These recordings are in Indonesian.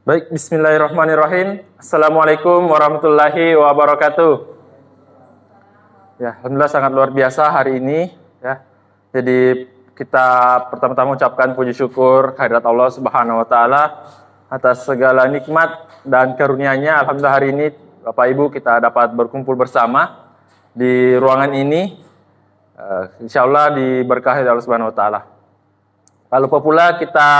Baik, bismillahirrahmanirrahim. Assalamualaikum warahmatullahi wabarakatuh. Ya, alhamdulillah sangat luar biasa hari ini ya. Jadi kita pertama-tama ucapkan puji syukur kehadirat Allah Subhanahu wa taala atas segala nikmat dan karunia-Nya. Alhamdulillah hari ini Bapak Ibu kita dapat berkumpul bersama di ruangan ini. Insyaallah diberkahi oleh Allah Subhanahu wa taala. Lalu pula kita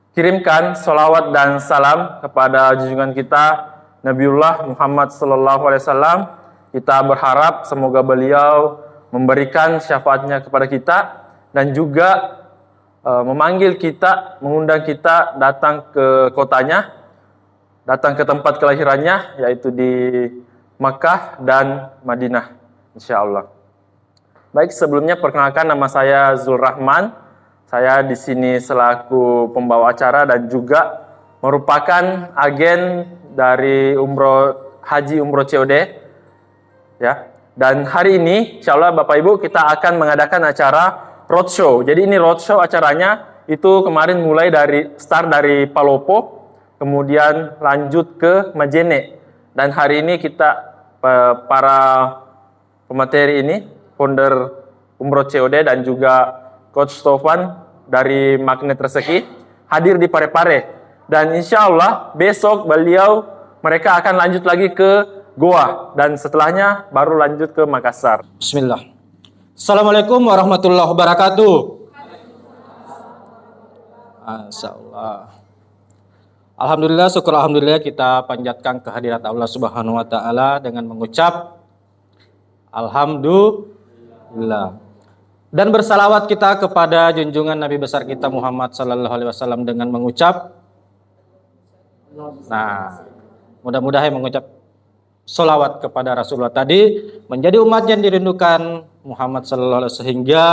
kirimkan sholawat dan salam kepada junjungan kita Nabiullah Muhammad SAW. Kita berharap semoga beliau memberikan syafaatnya kepada kita dan juga memanggil kita, mengundang kita datang ke kotanya, datang ke tempat kelahirannya, yaitu di Makkah dan Madinah, insya Allah. Baik, sebelumnya perkenalkan nama saya Zulrahman. Saya di sini selaku pembawa acara dan juga merupakan agen dari Haji Umroh COD. Ya, dan hari ini insya Allah Bapak Ibu kita akan mengadakan acara roadshow. Jadi ini roadshow acaranya itu kemarin mulai start dari Palopo, kemudian lanjut ke Majene. Dan hari ini kita para pemateri ini, founder Umroh COD dan juga Coach Stofan dari Magnet Rezeki hadir di Parepare. Dan insya Allah besok mereka akan lanjut lagi ke Goa dan setelahnya baru lanjut ke Makassar. Bismillah. Assalamualaikum warahmatullahi wabarakatuh. Masyaallah. Alhamdulillah, syukur alhamdulillah kita panjatkan kehadirat Allah Subhanahu wa taala dengan mengucap alhamdulillah. Dan bersalawat kita kepada junjungan Nabi besar kita Muhammad sallallahu alaihi wasallam dengan mengucap mudah-mudahan mengucap sholawat kepada Rasulullah tadi menjadi umat yang dirindukan Muhammad sallallahu alaihi wasallam, sehingga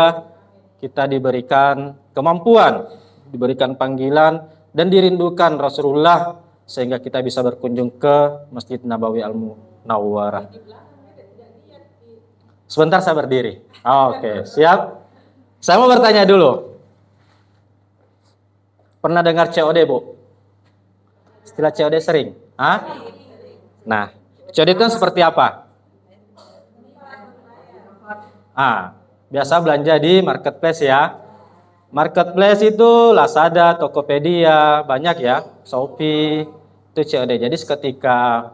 kita diberikan kemampuan, diberikan panggilan dan dirindukan Rasulullah sehingga kita bisa berkunjung ke Masjid Nabawi Al-Munawwarah. Sebentar saya berdiri. Oke, siap. Saya mau bertanya dulu. Pernah dengar COD, Bu? Istilah COD sering? Nah, COD itu seperti apa? Biasa belanja di marketplace ya. Marketplace itu Lazada, Tokopedia, banyak ya, Shopee, itu COD. Jadi seketika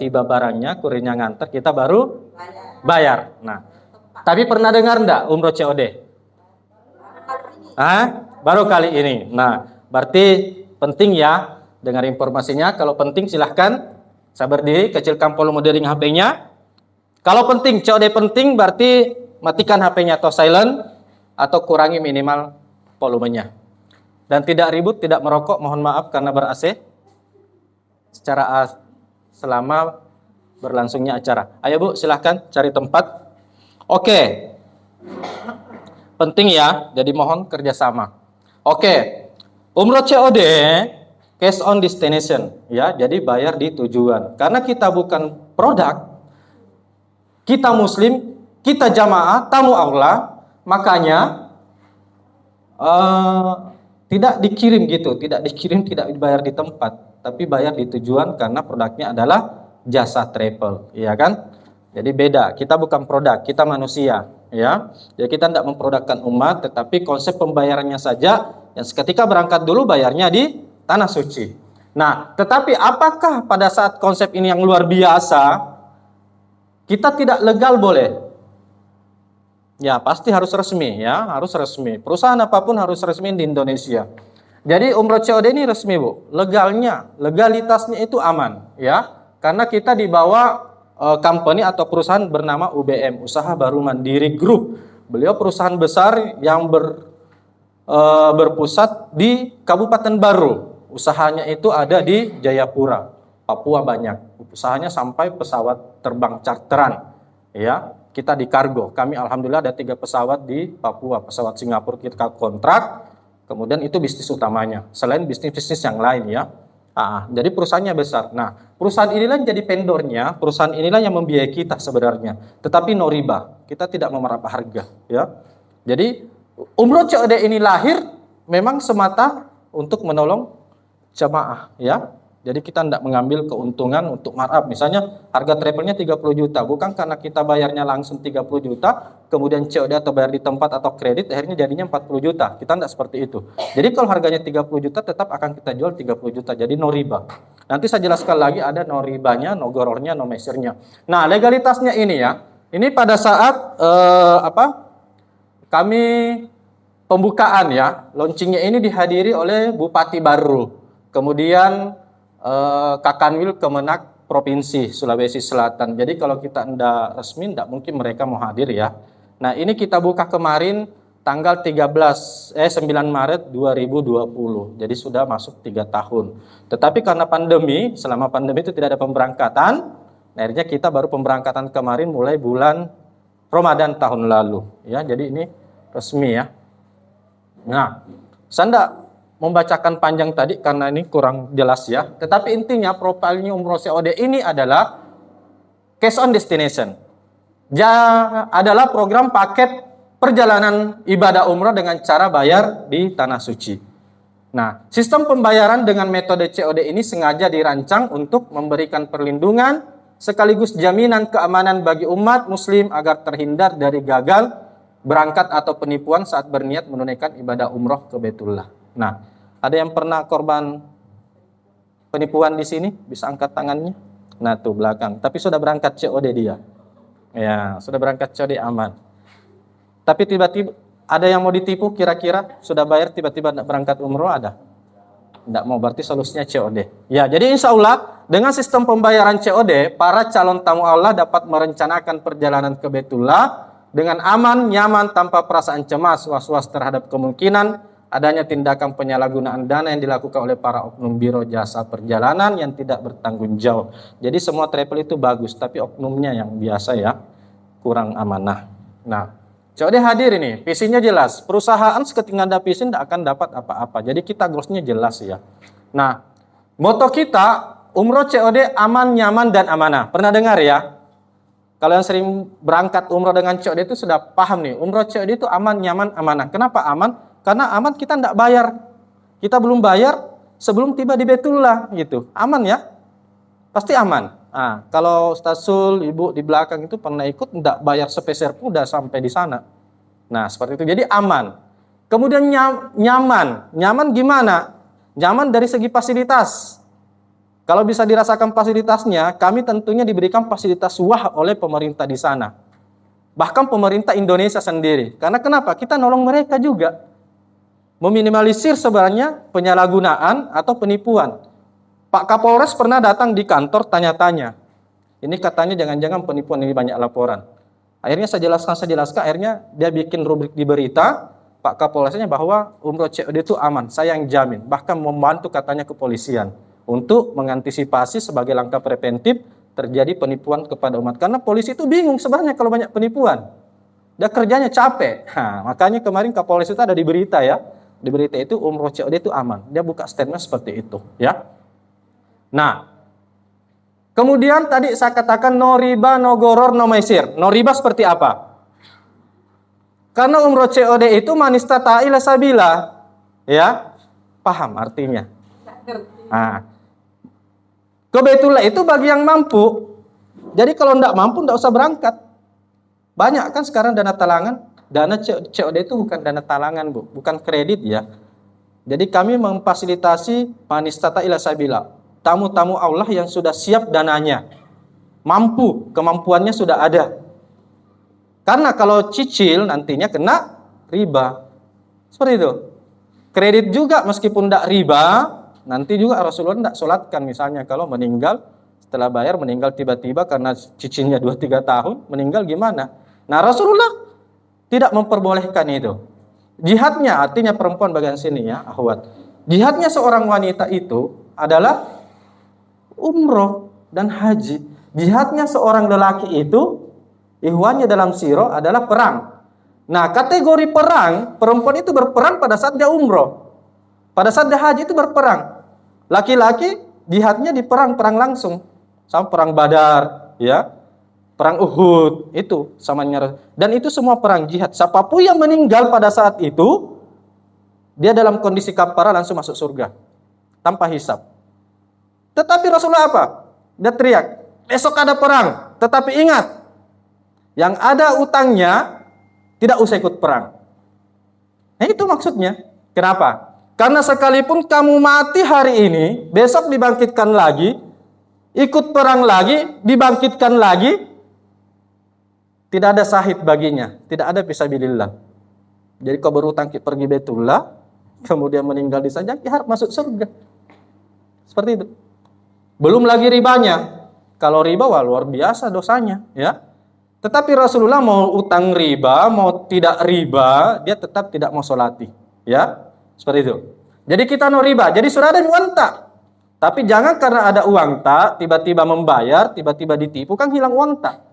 tiba barangnya, kurirnya nganter, kita baru bayar. Nah, tapi pernah dengar enggak umroh COD? Baru kali ini. Nah, berarti penting ya dengar informasinya. Kalau penting silahkan saya berdiri, kecilkan volume dari HP-nya. Kalau penting, COD penting berarti matikan HP-nya atau silent atau kurangi minimal volumenya. Dan tidak ribut, tidak merokok, mohon maaf karena ber-AC selama berlangsungnya acara. Ayo Bu, silahkan cari tempat. Oke. Penting ya, jadi mohon kerjasama. Oke. Umroh COD cash on destination ya, jadi bayar di tujuan. Karena kita bukan produk, kita muslim, kita jamaah, tamu Allah, makanya tidak dikirim gitu, tidak dibayar di tempat, tapi bayar di tujuan karena produknya adalah jasa travel, ya kan? Jadi beda, kita bukan produk, kita manusia, ya. Jadi kita tidak memprodukkan umat, tetapi konsep pembayarannya saja yang seketika berangkat dulu bayarnya di Tanah Suci. Nah, tetapi apakah pada saat konsep ini yang luar biasa, kita tidak legal boleh? Ya, pasti harus resmi ya, harus resmi. Perusahaan apapun harus resmi di Indonesia. Jadi umroh COD ini resmi, Bu. Legalitasnya itu aman ya. Karena kita dibawa company atau perusahaan bernama UBM, Usaha Baru Mandiri Group. Beliau perusahaan besar yang berpusat di Kabupaten Baru. Usahanya itu ada di Jayapura, Papua banyak. Usahanya sampai pesawat terbang charteran. Ya, kita di kargo. Kami alhamdulillah ada 3 pesawat di Papua, pesawat Singapura kita kontrak. Kemudian itu bisnis utamanya. Selain bisnis-bisnis yang lain ya. Jadi perusahaannya besar. Nah, perusahaan inilah yang jadi vendornya, perusahaan inilah yang membiayai kita sebenarnya. Tetapi no riba, kita tidak memerapah harga. Ya, jadi umroh COD ini lahir memang semata untuk menolong jamaah, ya. Jadi kita tidak mengambil keuntungan untuk markup. Misalnya harga travelnya 30 juta, bukan karena kita bayarnya langsung 30 juta, kemudian COD atau bayar di tempat atau kredit, akhirnya jadinya 40 juta. Kita tidak seperti itu. Jadi kalau harganya 30 juta, tetap akan kita jual 30 juta. Jadi no riba. Nanti saya jelaskan lagi ada no ribanya, no gorornya, no measure-nya. Nah, legalitasnya ini ya. Ini pada saat kami pembukaan ya, launchingnya ini dihadiri oleh Bupati baru. Kemudian Kakanwil Kemenak Provinsi Sulawesi Selatan. Jadi kalau kita tidak resmi, tidak mungkin mereka mau hadir ya. Nah, ini kita buka kemarin tanggal 9 Maret 2020. Jadi sudah masuk 3 tahun. Tetapi karena pandemi, selama pandemi itu tidak ada pemberangkatan, akhirnya kita baru pemberangkatan kemarin mulai bulan Ramadan tahun lalu. Ya, jadi ini resmi ya. Nah, saya tidak membacakan panjang tadi karena ini kurang jelas ya. Tetapi intinya profilnya umroh COD ini adalah cash on destination. Adalah program paket perjalanan ibadah umroh dengan cara bayar di Tanah Suci. Nah, sistem pembayaran dengan metode COD ini sengaja dirancang untuk memberikan perlindungan sekaligus jaminan keamanan bagi umat muslim agar terhindar dari gagal berangkat atau penipuan saat berniat menunaikan ibadah umroh ke Baitullah. Nah, ada yang pernah korban penipuan di sini? Bisa angkat tangannya? Nah, tuh belakang. Tapi sudah berangkat COD dia. Ya, sudah berangkat COD aman. Tapi tiba-tiba ada yang mau ditipu kira-kira sudah bayar tiba-tiba tidak berangkat umroh ada? Tidak mau, berarti solusinya COD. Ya, jadi insya Allah dengan sistem pembayaran COD, para calon tamu Allah dapat merencanakan perjalanan ke Baitullah dengan aman, nyaman, tanpa perasaan cemas, was-was terhadap kemungkinan adanya tindakan penyalahgunaan dana yang dilakukan oleh para oknum biro jasa perjalanan yang tidak bertanggung jawab. Jadi semua travel itu bagus, tapi oknumnya yang biasa ya, kurang amanah. Nah, COD hadir ini, visinya jelas. Perusahaan seketika ada visi tidak akan dapat apa-apa. Jadi kita goalsnya jelas ya. Nah, moto kita, umroh COD aman, nyaman, dan amanah. Pernah dengar ya? Kalau yang sering berangkat umroh dengan COD itu sudah paham nih. Umroh COD itu aman, nyaman, amanah. Kenapa aman? Karena aman kita tidak bayar. Kita belum bayar sebelum tiba di Baitullah gitu. Aman ya? Pasti aman. Nah, kalau Ustaz Sul, Ibu di belakang itu pernah ikut tidak bayar sepeser pun udah sampai di sana. Nah, seperti itu. Jadi aman. Kemudian nyaman. Nyaman gimana? Nyaman dari segi fasilitas. Kalau bisa dirasakan fasilitasnya, kami tentunya diberikan fasilitas wah oleh pemerintah di sana. Bahkan pemerintah Indonesia sendiri. Karena kenapa? Kita nolong mereka juga. Meminimalisir sebenarnya penyalahgunaan atau penipuan. Pak Kapolres pernah datang di kantor tanya-tanya. Ini katanya jangan-jangan penipuan, ini banyak laporan. Akhirnya saya jelaskan, akhirnya dia bikin rubrik di berita, Pak Kapolresnya bahwa umroh COD itu aman, saya yang jamin. Bahkan membantu katanya kepolisian untuk mengantisipasi sebagai langkah preventif terjadi penipuan kepada umat. Karena polisi itu bingung sebenarnya kalau banyak penipuan. Dia kerjanya capek. Nah, makanya kemarin Kapolres itu ada di berita ya. Di berita itu umroh COD itu aman. Dia buka statement seperti itu ya. Nah, kemudian tadi saya katakan no riba, no goror, no maisir. No riba seperti apa? Karena umroh COD itu manista ta'ila sabila. Ya, paham artinya? Nah, ke Baitullah itu bagi yang mampu. Jadi kalau tidak mampu tidak usah berangkat. Banyak kan sekarang dana talangan. Dana COD itu bukan dana talangan, Bu, bukan kredit ya. Jadi kami memfasilitasi manista ta'ila sabila. Tamu-tamu Allah yang sudah siap dananya. Mampu, kemampuannya sudah ada. Karena kalau cicil nantinya kena riba. Seperti itu. Kredit juga meskipun tidak riba, nanti juga Rasulullah tidak sholatkan. Misalnya kalau meninggal, setelah bayar meninggal tiba-tiba karena cicilnya 2-3 tahun, meninggal gimana? Nah, Rasulullah tidak memperbolehkan itu. Jihadnya, artinya perempuan bagian sini ya, akhwat. Jihadnya seorang wanita itu adalah umroh dan haji. Jihadnya seorang lelaki itu, ihwannya dalam siro adalah perang. Nah, kategori perang, perempuan itu berperang pada saat dia umroh. Pada saat dia haji itu berperang. Laki-laki jihadnya di perang langsung. Sama perang Badar, ya. Perang Uhud, itu samanya. Dan itu semua perang jihad. Siapapun yang meninggal pada saat itu, dia dalam kondisi kafarah langsung masuk surga. tanpa hisab. Tetapi Rasulullah apa? Dia teriak, besok ada perang. Tetapi ingat, yang ada utangnya tidak usah ikut perang. Nah itu maksudnya. Kenapa? Karena sekalipun kamu mati hari ini, besok dibangkitkan lagi, ikut perang lagi, dibangkitkan lagi, tidak ada syahid baginya, tidak ada fisabilillah. Jadi kau berutang pergi Baitullah, kemudian meninggal di sana, ya harus masuk surga. Seperti itu. Belum lagi ribanya. Kalau riba, wah luar biasa dosanya, ya. Tetapi Rasulullah mau utang riba, mau tidak riba, dia tetap tidak mau sholati, ya. Seperti itu. Jadi kita no riba. Jadi sudah ada uang tak. Tapi jangan karena ada uang tak, tiba-tiba membayar, tiba-tiba ditipu, kan hilang uang tak.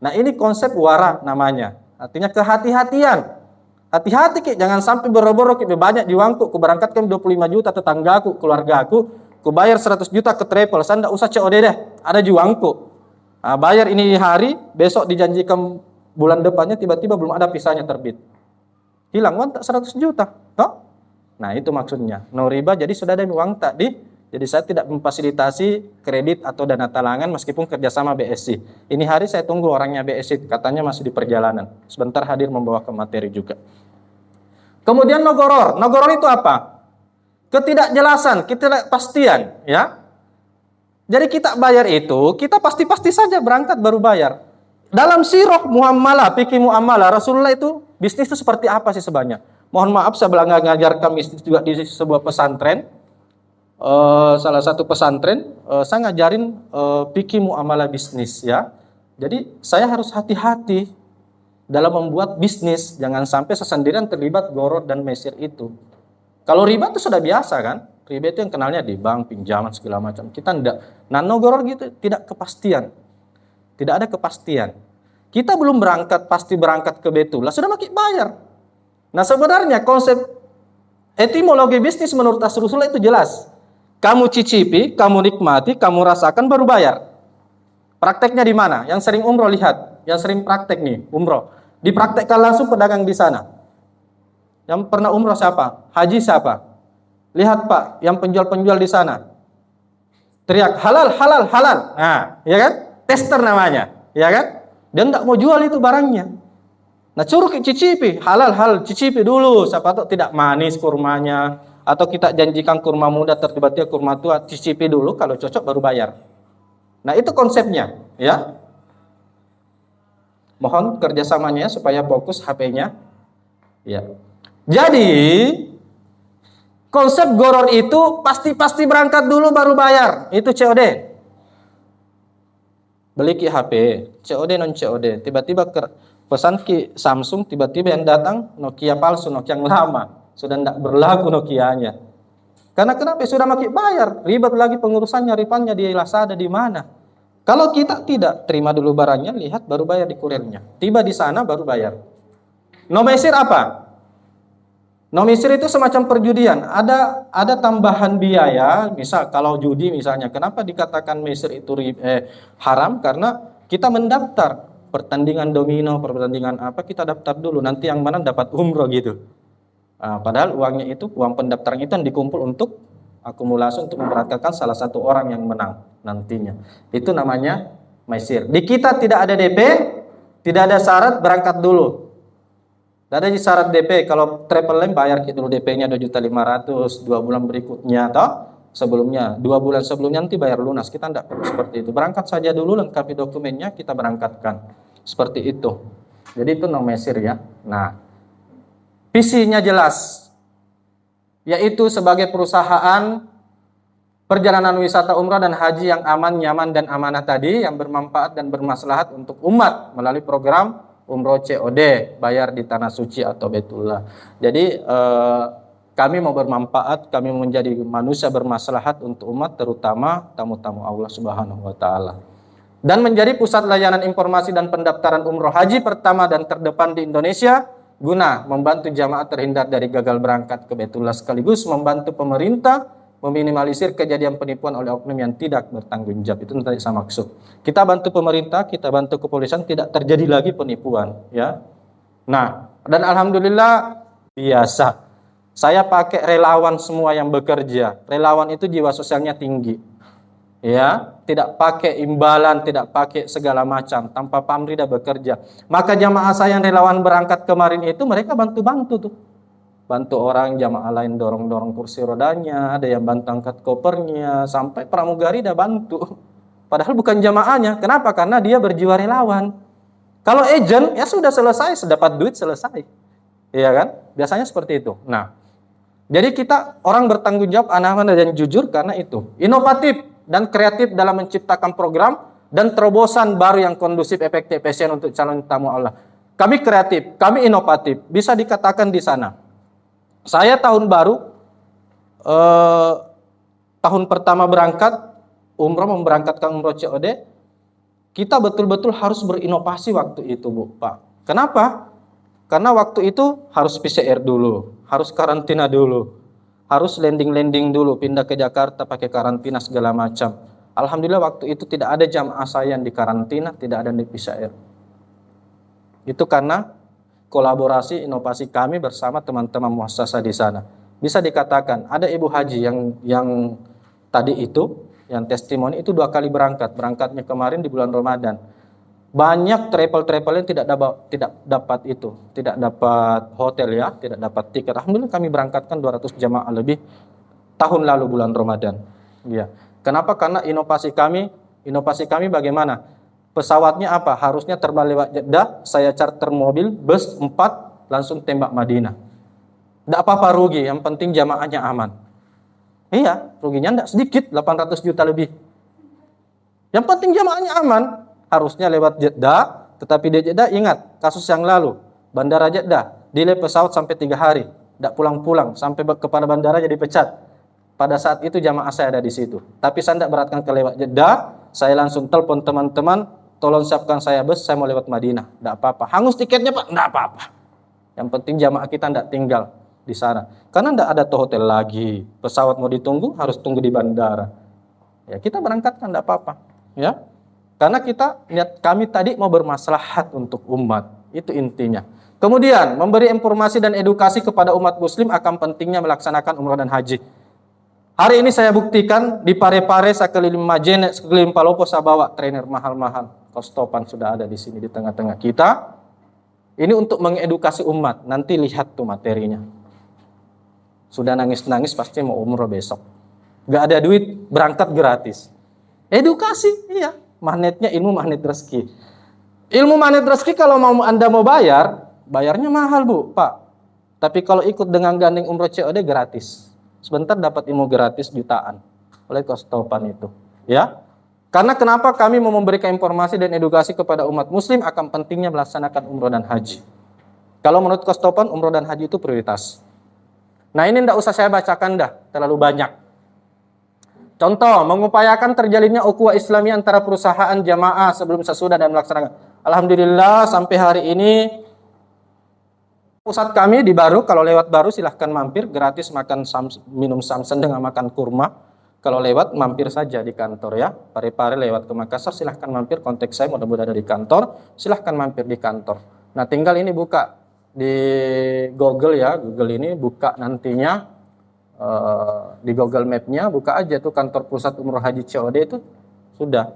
Nah ini konsep wara namanya. Artinya kehati-hatian. Hati-hati Ki, jangan sampai boro-boro Ki, banyak di uangku, ku berangkatkan 25 juta tetanggaku, keluargaku, ku bayar 100 juta ke travel, saya tidak usah COD deh, ada di uangku. Nah, bayar ini hari, besok dijanjikan bulan depannya, tiba-tiba belum ada pisahnya terbit. Hilang uang tak 100 juta. Toh? Nah itu maksudnya, no riba, jadi sudah ada uang tak di. Jadi saya tidak memfasilitasi kredit atau dana talangan meskipun kerjasama BSI. Ini hari saya tunggu orangnya BSI, katanya masih di perjalanan. Sebentar hadir membawa ke materi juga. Kemudian nogoror. Nogoror itu apa? Ketidakjelasan, ketidakpastian. Ya. Jadi kita bayar itu, kita pasti-pasti saja berangkat baru bayar. Dalam sirah muamalah, fikih muamalah, Rasulullah itu bisnis itu seperti apa sih sebenarnya? Mohon maaf saya belum ngajarkan bisnis juga di sebuah pesantren. Salah satu pesantren saya ngajarin fikih muamalah bisnis ya. Jadi saya harus hati-hati dalam membuat bisnis, jangan sampai sesendirian terlibat goror dan mesir itu. Kalau riba itu sudah biasa kan? Riba itu yang kenalnya di bank, pinjaman segala macam. Kita enggak. Nano goror gitu tidak kepastian. Tidak ada kepastian. Kita belum berangkat, pasti berangkat ke Baitullah, sudah makin bayar. Nah sebenarnya konsep etimologi bisnis menurut Rasulullah itu jelas. Kamu cicipi, kamu nikmati, kamu rasakan baru bayar. Prakteknya di mana? Yang sering umroh lihat, yang sering praktek nih umroh. Dipraktekkan langsung pedagang di sana. Yang pernah umroh siapa? Haji siapa? Lihat Pak, yang penjual-penjual di sana. Teriak halal, halal, halal. Nah, ya kan? Tester namanya, ya kan? Dia enggak mau jual itu barangnya. Nah, suruh cicipi, halal, halal, cicipi dulu. Siapa tahu tidak manis kurmanya. Atau kita janjikan kurma muda, tiba-tiba kurma tua, cicipi dulu, kalau cocok baru bayar. Nah, itu konsepnya, ya. Mohon kerjasamanya supaya fokus HP-nya. Ya. Jadi, konsep goror itu pasti berangkat dulu baru bayar. Itu COD. Beli ki HP, COD non COD. Tiba-tiba pesan ki Samsung, tiba-tiba yang datang Nokia palsu, Nokia yang lama. Sudah tidak berlaku Nokianya. Karena kenapa? Sudah makin bayar. Ribet lagi pengurusannya, rifannya di Lazada di mana. Kalau kita tidak, terima dulu barangnya, lihat baru bayar di kurirnya. Tiba di sana baru bayar. Nomesir apa? Nomesir itu semacam perjudian. Ada tambahan biaya, misal kalau judi misalnya. Kenapa dikatakan mesir itu haram? Karena kita mendaftar pertandingan domino, pertandingan apa, kita daftar dulu. Nanti yang mana dapat umroh gitu. Nah, padahal uangnya itu, uang pendaftaran itu yang dikumpul untuk akumulasi untuk memberangkatkan salah satu orang yang menang nantinya. Itu namanya maisir. Di kita tidak ada DP, tidak ada syarat, berangkat dulu. Tidak ada syarat DP. Kalau travel lain bayar dulu DP-nya 2.500.000, 2 bulan berikutnya atau sebelumnya, 2 bulan sebelumnya nanti bayar lunas. Kita tidak perlu seperti itu. Berangkat saja dulu, lengkapi dokumennya, kita berangkatkan. Seperti itu. Jadi itu nomesir ya. Nah, visinya jelas, yaitu sebagai perusahaan perjalanan wisata umrah dan haji yang aman, nyaman, dan amanah tadi, yang bermanfaat dan bermaslahat untuk umat melalui program umroh COD, bayar di Tanah Suci atau Baitullah. Jadi kami mau bermanfaat, kami mau menjadi manusia bermaslahat untuk umat, terutama tamu-tamu Allah Subhanahu wa Ta'ala. Dan menjadi pusat layanan informasi dan pendaftaran umroh haji pertama dan terdepan di Indonesia, guna membantu jamaah terhindar dari gagal berangkat ke Baitullah, sekaligus membantu pemerintah meminimalisir kejadian penipuan oleh oknum yang tidak bertanggung jawab. Itu tadi saya maksud. Kita bantu pemerintah, kita bantu kepolisian, tidak terjadi lagi penipuan, ya. Nah, dan alhamdulillah biasa. Saya pakai relawan semua yang bekerja. Relawan itu jiwa sosialnya tinggi. Ya, tidak pakai imbalan, tidak pakai segala macam, tanpa pamrih dah bekerja. Maka jamaah saya yang relawan berangkat kemarin itu mereka bantu-bantu tuh. Bantu orang jamaah lain dorong-dorong kursi rodanya, ada yang bantu angkat kopernya, sampai pramugari dah bantu. Padahal bukan jamaahnya. Kenapa? Karena dia berjiwa relawan. Kalau agent ya sudah selesai, sedapat duit selesai. Iya kan? Biasanya seperti itu. Nah, jadi kita orang bertanggung jawab, amanah dan jujur karena itu. Inovatif dan kreatif dalam menciptakan program dan terobosan baru yang kondusif, efektif, efisien untuk calon tamu Allah. Kami kreatif, kami inovatif. Bisa dikatakan di sana. Saya tahun baru, tahun pertama berangkat, umroh memberangkatkan umroh COD, kita betul-betul harus berinovasi waktu itu, Bu, Pak. Kenapa? Karena waktu itu harus PCR dulu, harus karantina dulu, harus landing dulu, pindah ke Jakarta pakai karantina segala macam. Alhamdulillah waktu itu tidak ada jamaah saya yang dikarantina, tidak ada yang di PCR. Itu karena kolaborasi inovasi kami bersama teman-teman muassasah di sana. Bisa dikatakan ada ibu haji yang tadi itu, yang testimoni itu 2 kali berangkatnya kemarin di bulan Ramadan. Banyak travel yang tidak dapat itu, tidak dapat hotel ya, tidak dapat tiket. Alhamdulillah kami berangkatkan 200 jamaah lebih tahun lalu bulan Ramadan. Ya. Kenapa? Karena inovasi kami bagaimana? Pesawatnya apa? Harusnya terbang lewat Jeddah, saya charter mobil, bus 4, langsung tembak Madinah. Tidak apa-apa rugi, yang penting jamaahnya aman. Iya, ruginya tidak sedikit, 800 juta lebih. Yang penting jamaahnya aman. Harusnya lewat Jeddah, tetapi di Jeddah ingat, kasus yang lalu, Bandara Jeddah, delay pesawat sampai 3 hari. Tidak pulang-pulang, sampai kepada bandara jadi pecat. Pada saat itu jamaah saya ada di situ. Tapi saya tidak beratkan ke lewat Jeddah, saya langsung telepon teman-teman, tolong siapkan saya bus, saya mau lewat Madinah. Tidak apa-apa. Hangus tiketnya Pak? Tidak apa-apa. Yang penting jamaah kita tidak tinggal di sana. Karena tidak ada hotel lagi. Pesawat mau ditunggu, harus tunggu di bandara. Ya kita berangkatkan, tidak apa-apa. Ya, karena niat kami tadi mau bermaslahat untuk umat. Itu intinya. Kemudian memberi informasi dan edukasi kepada umat muslim akan pentingnya melaksanakan umrah dan haji. Hari ini saya buktikan di Parepare, saya keliling Majene, sekeliling Palopo, saya bawa trainer mahal-mahal. Kostopan sudah ada di sini di tengah-tengah kita. Ini untuk mengedukasi umat. Nanti lihat tuh materinya. Sudah nangis-nangis pasti mau umroh besok. Gak ada duit, berangkat gratis. Edukasi, iya. Magnetnya ilmu magnet rezeki. Ilmu magnet rezeki kalau Anda mau bayarnya mahal, Bu, Pak. Tapi kalau ikut dengan gandeng umroh COD gratis. Sebentar dapat ilmu gratis jutaan oleh Kostopan itu, ya. Karena kenapa kami mau memberikan informasi dan edukasi kepada umat muslim akan pentingnya melaksanakan umroh dan haji. Kalau menurut Kostopan umroh dan haji itu prioritas. Nah, ini tidak usah saya bacakan dah, terlalu banyak. Contoh, mengupayakan terjalinnya ukhuwah Islamiyah antara perusahaan jamaah sebelum sesudah dan melaksanakan. Alhamdulillah sampai hari ini pusat kami di Baru, kalau lewat Baru silahkan mampir, gratis makan minum samsen dengan makan kurma. Kalau lewat mampir saja di kantor ya. Pare-pare lewat ke Makassar silahkan mampir, kontak saya mudah-mudahan ada di kantor, silahkan mampir di kantor. Nah tinggal ini buka di Google ya, Google ini buka nantinya di Google Map-nya, buka aja tuh kantor pusat umroh haji COD itu sudah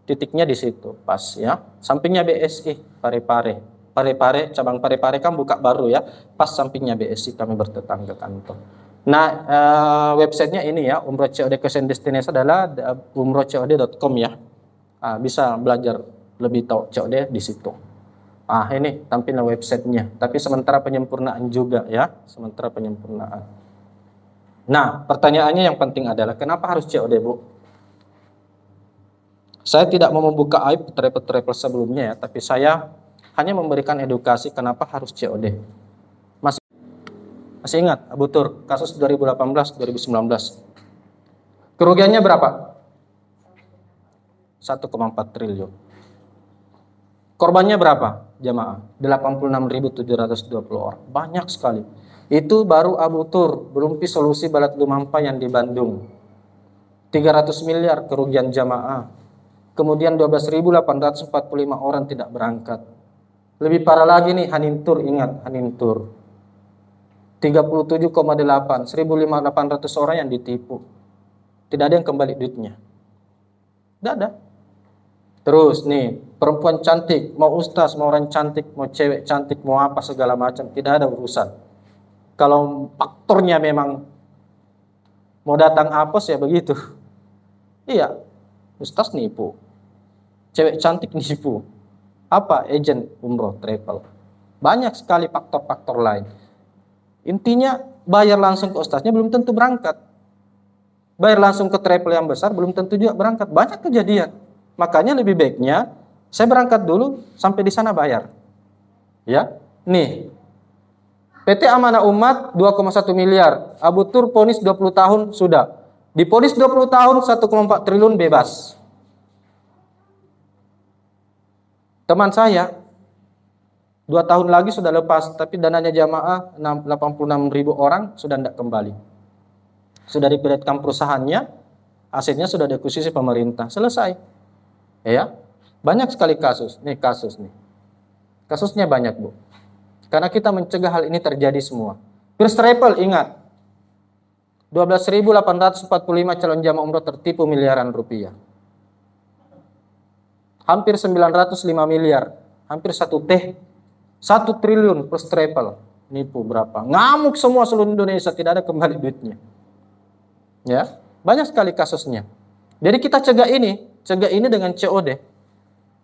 titiknya di situ pas ya. Sampingnya BSI Pare-pare. Pare-pare, cabang Pare-pare kan buka baru ya, pas sampingnya BSI kami bertetangga kantor. Nah, websitenya ini ya, Umroh COD Custom Destination adalah umrohcod.com ya. Bisa belajar lebih tahu COD di situ. Ini tampilan websitenya, tapi sementara penyempurnaan juga ya, sementara penyempurnaan. Nah, pertanyaannya yang penting adalah kenapa harus COD, Bu? Saya tidak mau membuka aib travel sebelumnya ya, tapi saya hanya memberikan edukasi kenapa harus COD. Masih ingat Abu Tur, kasus 2018-2019. Kerugiannya berapa? 1,4 triliun. Korbannya berapa? Jamaah 86.720 orang. Banyak sekali. Itu baru Abu Tur, belum solusi Balat Lumampa yang di Bandung. 300 miliar kerugian jamaah. Kemudian 12.845 orang tidak berangkat. Lebih parah lagi nih Hanintur, ingat Hanintur. 37,8, 1.800 orang yang ditipu. Tidak ada yang kembali duitnya. Tidak ada. Terus nih, perempuan cantik, mau ustaz, mau orang cantik, mau cewek cantik, mau apa segala macam, tidak ada urusan. Kalau faktornya memang mau datang apes ya begitu. Iya, ustaz nipu, cewek cantik nipu. Apa? Agent umroh, travel. Banyak sekali faktor-faktor lain. Intinya bayar langsung ke ustaznya belum tentu berangkat. Bayar langsung ke travel yang besar belum tentu juga berangkat. Banyak kejadian. Makanya lebih baiknya saya berangkat dulu sampai di sana bayar. Ya. Nih. PT Amanah Umat 2,1 miliar. Abu Tur ponis 20 tahun sudah. Diponis 20 tahun 1,4 triliun bebas. Teman saya 2 tahun lagi sudah lepas, tapi dananya jamaah 86.000 orang sudah tidak kembali. Sudah diperetkan perusahaannya, asetnya sudah diakuisisi pemerintah, selesai. Ya, banyak sekali kasus. Nih kasus nih. Kasusnya banyak, Bu. Karena kita mencegah hal ini terjadi semua. First Travel ingat. 12.845 calon jamaah umroh tertipu miliaran rupiah. Hampir 905 miliar, hampir 1 triliun First Travel. Nipu berapa? Ngamuk semua seluruh Indonesia, tidak ada kembali duitnya. Ya, banyak sekali kasusnya. Jadi kita cegah ini dengan COD.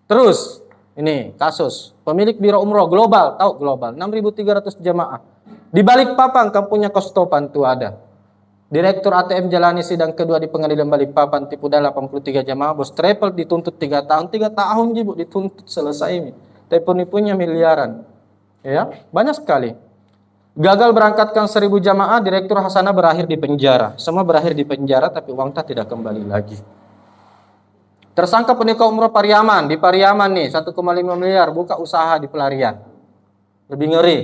Terus, ini kasus pemilik biro umroh global, tahu global, 6.300 jamaah. Di Balikpapan, kampungnya Kostopan tuh ada. Direktur ATM jalani sidang kedua di pengadilan Balikpapan, tipu daya 83 jamaah, bos travel dituntut 3 tahun. 3 tahun jibu dituntut selesai ini. Tipu-nipunya miliaran. Ya, banyak sekali. Gagal berangkatkan 1.000 jamaah, Direktur Hasanah berakhir di penjara. Semua berakhir di penjara, tapi uang tak tidak kembali lagi. Tersangka penikah umroh Pariaman, di Pariaman nih 1,5 miliar, buka usaha di pelarian. Lebih ngeri,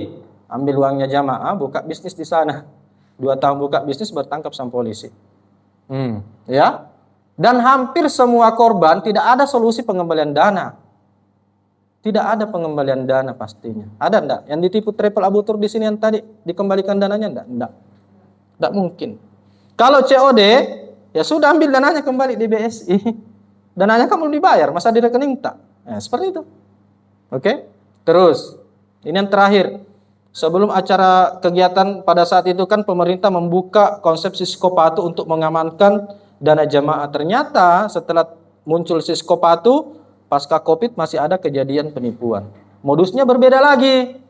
ambil uangnya jamaah, buka bisnis di sana. 2 tahun buka bisnis, bertangkap sama polisi. Ya. Dan hampir semua korban tidak ada solusi pengembalian dana. Tidak ada pengembalian dana pastinya. Ada enggak? Yang ditipu travel Abu Tur di sini yang tadi dikembalikan dananya enggak? Enggak. Enggak mungkin. Kalau COD, ya sudah ambil dananya kembali di BSI. Dananya kan belum dibayar, masa di rekening tak? Seperti itu. Oke? Terus, ini yang terakhir. Sebelum acara kegiatan pada saat itu kan pemerintah membuka konsep Siskopatu untuk mengamankan dana jamaah. Ternyata setelah muncul Siskopatu, pasca Covid masih ada kejadian penipuan. Modusnya berbeda lagi.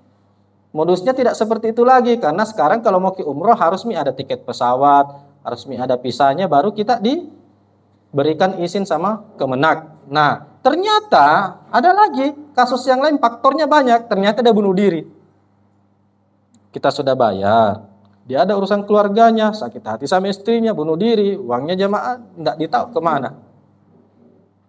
Modusnya tidak seperti itu lagi. Karena sekarang kalau mau ke umroh harus ada tiket pesawat, harus ada visanya, baru kita diberikan izin sama Kemenak. Nah, ternyata ada lagi kasus yang lain, faktornya banyak. Ternyata dia bunuh diri. Kita sudah bayar. Dia ada urusan keluarganya, sakit hati sama istrinya, bunuh diri. Uangnya jamaah tidak ditahu kemana.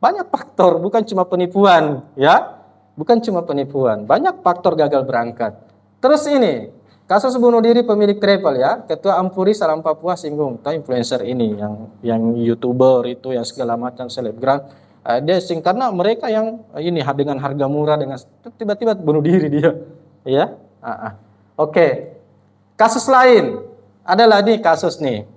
Banyak faktor, bukan cuma penipuan, ya. Bukan cuma penipuan, banyak faktor gagal berangkat. Terus ini, kasus bunuh diri pemilik travel ya, Ketua Ampuri Salam Papua singgung, tahu influencer ini yang YouTuber itu yang segala macam selebgram. Dia karena mereka yang ini dengan harga murah dengan tiba-tiba bunuh diri dia, ya. Oke. Kasus lain adalah nih kasus nih.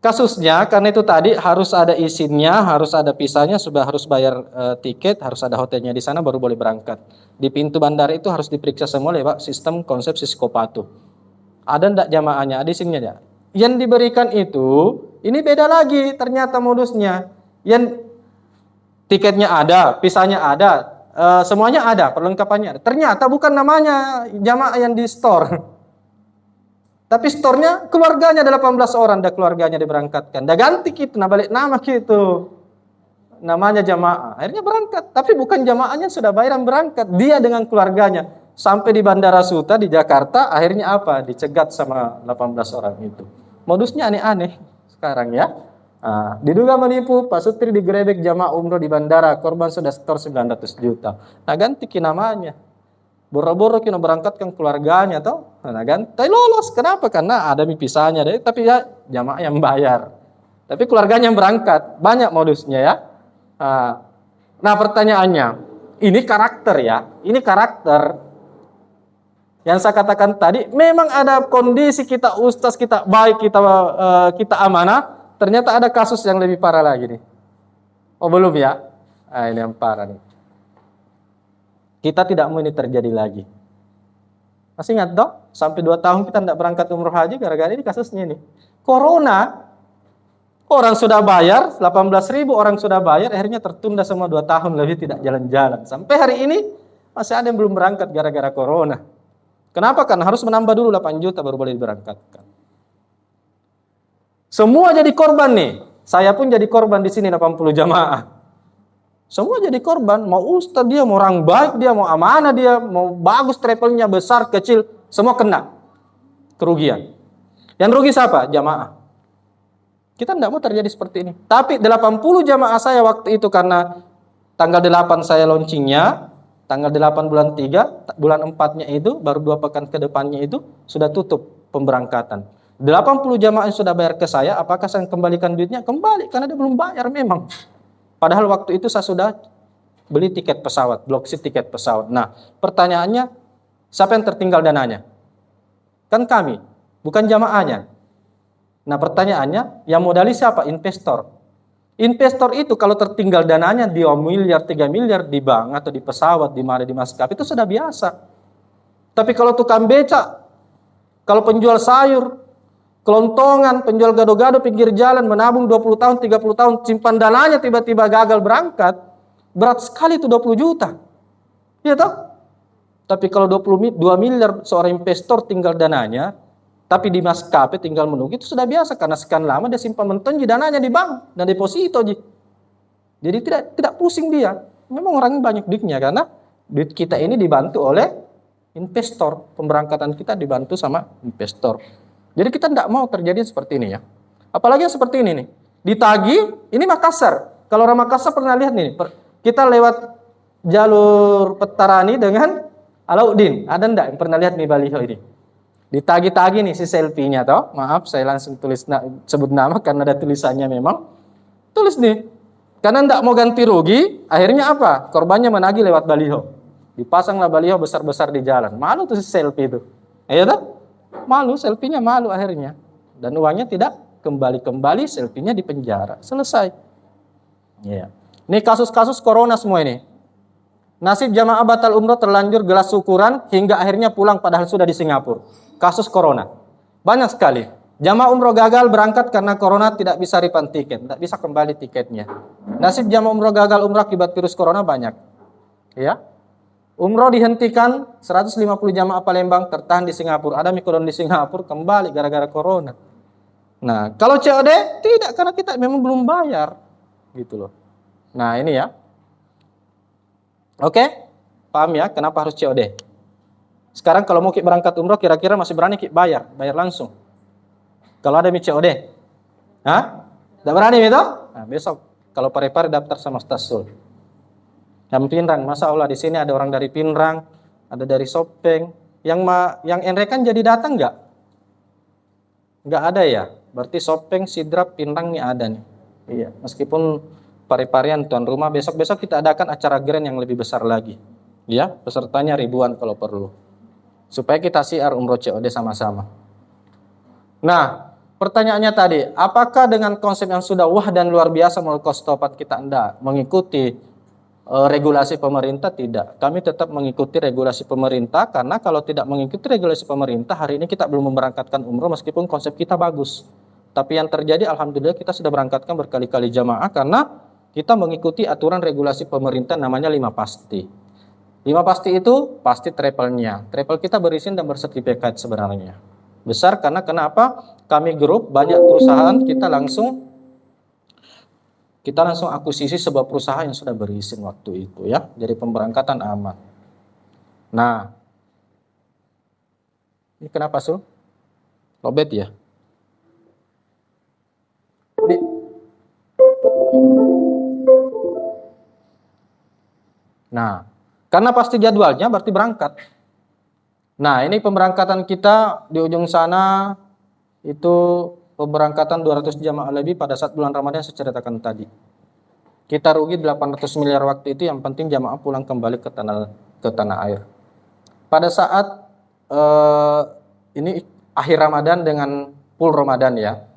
Kasusnya karena itu tadi harus ada izinnya, harus ada visanya, sudah harus bayar tiket, harus ada hotelnya di sana baru boleh berangkat. Di pintu bandara itu harus diperiksa semua lewat sistem konsep Siskopatu. Ada ndak jamaahnya? Ada izinnya enggak? Yang diberikan itu ini beda lagi ternyata modusnya. Yang tiketnya ada, visanya ada, semuanya ada, perlengkapannya ada. Ternyata bukan namanya jamaah yang di store. Tapi store-nya keluarganya ada 18 orang, dah keluarganya diberangkatkan. Dah ganti gitu, nah balik nama gitu. Namanya jamaah. Akhirnya berangkat, tapi bukan jamaahnya sudah bayaran berangkat. Dia dengan keluarganya sampai di Bandara Suta di Jakarta, akhirnya apa? Dicegat sama 18 orang itu. Modusnya aneh-aneh sekarang ya. Diduga menipu, Pak Sutri digerebek jamaah umroh di bandara, korban sudah setor 900 juta. Nah ganti namanya. Boro-boro kena berangkatkan keluarganya toh. Nah ganti lolos. Kenapa? Karena ada pisahnya deh. Tapi ya jamaah yang bayar. Tapi keluarganya yang berangkat. Banyak modusnya ya. Nah pertanyaannya, ini karakter ya. Ini karakter. Yang saya katakan tadi, memang ada kondisi kita ustaz, kita baik, kita amanah, ternyata ada kasus yang lebih parah lagi nih. Oh belum ya? Ah, ini yang parah nih. Kita tidak mau ini terjadi lagi. Masih ingat dok? Sampai 2 tahun kita tidak berangkat umroh haji gara-gara ini kasusnya ini. Corona, orang sudah bayar, 18.000 orang sudah bayar, akhirnya tertunda semua 2 tahun lebih tidak jalan-jalan. Sampai hari ini masih ada yang belum berangkat gara-gara corona. Kenapa? Karena harus menambah dulu 8 juta baru boleh diberangkatkan. Semua jadi korban nih. Saya pun jadi korban di sini 80 jamaah. Semua jadi korban. Mau ustaz dia, mau orang baik dia, mau amanah dia, mau bagus travelnya, besar, kecil, semua kena kerugian. Yang rugi siapa? Jamaah. Kita tidak mau terjadi seperti ini. Tapi 80 jamaah saya waktu itu karena tanggal 8 saya launchingnya, tanggal 8 bulan 3, bulan 4-nya itu, baru 2 pekan ke depannya itu, sudah tutup pemberangkatan. 80 jamaah yang sudah bayar ke saya, apakah saya kembalikan duitnya? Kembali, karena dia belum bayar memang. Padahal waktu itu saya sudah beli tiket pesawat, bloksit tiket pesawat. Nah, pertanyaannya, siapa yang tertinggal dananya? Kan kami, bukan jamaahnya. Nah, pertanyaannya, yang modali siapa? Investor. Investor itu kalau tertinggal dananya 2 miliar, 3 miliar di bank atau di pesawat, di mana di maskapai itu sudah biasa. Tapi kalau tukang becak, kalau penjual sayur, kelontongan, penjual gado-gado pinggir jalan, menabung 20 tahun, 30 tahun, simpan dananya tiba-tiba gagal berangkat, berat sekali itu 20 juta. Iya toh? Tapi kalau 2 miliar seorang investor tinggal dananya, tapi di maskapai tinggal menunggu, itu sudah biasa karena sekian lama dia simpan mentonji dananya di bank dan deposito. Jadi tidak pusing dia. Memang orangnya banyak duitnya karena duit kita ini dibantu oleh investor. Pemberangkatan kita dibantu sama investor. Jadi kita tidak mau terjadi seperti ini ya. Apalagi yang seperti ini nih. Ditagih, ini Makassar. Kalau orang Makassar pernah lihat nih, kita lewat jalur Petarani dengan Alauddin. Ada enggak yang pernah lihat nih baliho ini? Ditagih-tagih nih si selfie-nya toh. Maaf, saya langsung sebut nama karena ada tulisannya memang. Tulis nih. Karena enggak mau ganti rugi, akhirnya apa? Korbannya menagih lewat baliho. Dipasanglah baliho besar-besar di jalan. Malu tuh si selfie itu. Iya toh? Malu, selfie-nya malu akhirnya. Dan uangnya tidak kembali-kembali, selfie-nya di penjara. Selesai. Ya. Ini kasus-kasus corona semua ini. Nasib jamaah batal umroh terlanjur gelas syukuran hingga akhirnya pulang padahal sudah di Singapura. Kasus corona. Banyak sekali. Jamaah umroh gagal berangkat karena corona tidak bisa refund tiket. Tidak bisa kembali tiketnya. Nasib jamaah umroh gagal umrah akibat virus corona banyak. Ya. Umroh dihentikan, 150 jamaah Palembang tertahan di Singapura. Ada mikron di Singapura, kembali gara-gara corona. Nah, kalau COD, tidak, karena kita memang belum bayar. Gitu loh. Nah, ini ya. Oke, paham ya, kenapa harus COD? Sekarang kalau mau berangkat umroh, kira-kira masih berani bayar langsung. Kalau ada COD. Hah? Tidak berani itu? Nah, besok, kalau pare-pare daftar sama Stasul. Yang Pinrang, masa Allah di sini ada orang dari Pinrang, ada dari Sopeng. Yang Enre kan jadi datang nggak? Nggak ada ya. Berarti Sopeng, Sidrap, Pinrang nih ada nih. Iya. Meskipun pare-parean tuan rumah, besok-besok kita adakan acara grand yang lebih besar lagi. Ya, pesertanya ribuan kalau perlu. Supaya kita siar umroh COD sama-sama. Nah, pertanyaannya tadi, apakah dengan konsep yang sudah wah dan luar biasa menurut Kostopat kita enggak mengikuti regulasi pemerintah? Tidak. Kami tetap mengikuti regulasi pemerintah karena kalau tidak mengikuti regulasi pemerintah, hari ini kita belum memberangkatkan umroh meskipun konsep kita bagus. Tapi yang terjadi alhamdulillah kita sudah berangkatkan berkali-kali jamaah karena kita mengikuti aturan regulasi pemerintah namanya 5 pasti. 5 pasti itu pasti travelnya. Travel kita berizin dan bersertifikat sebenarnya. Besar karena kenapa? Kami grup banyak perusahaan kita langsung akuisisi sebuah perusahaan yang sudah berizin waktu itu ya. Jadi pemberangkatan aman. Nah, ini kenapa Sul? Lobet ya? Ini. Nah, karena pasti jadwalnya berarti berangkat. Nah, ini pemberangkatan kita di ujung sana itu pemberangkatan 200 jamaah lebih pada saat bulan Ramadan saya ceritakan tadi. Kita rugi 800 miliar waktu itu, yang penting jamaah pulang kembali ke tanah air. Pada saat ini akhir Ramadan dengan full Ramadan ya.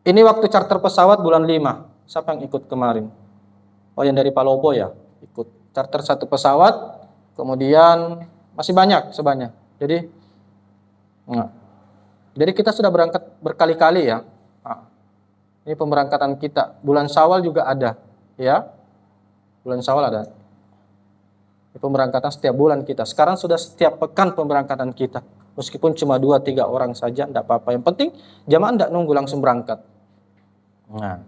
Ini waktu charter pesawat bulan 5. Siapa yang ikut kemarin? Oh, yang dari Palopo ya, ikut. Charter satu pesawat, kemudian masih banyak sebanyak. Jadi kita sudah berangkat berkali-kali ya. Ini pemberangkatan kita. Bulan Syawal juga ada, ya. Bulan Syawal ada. Ini pemberangkatan setiap bulan kita. Sekarang sudah setiap pekan pemberangkatan kita. Meskipun cuma 2-3 orang saja, tidak apa-apa. Yang penting jamaah tidak nunggu, langsung berangkat. Nah,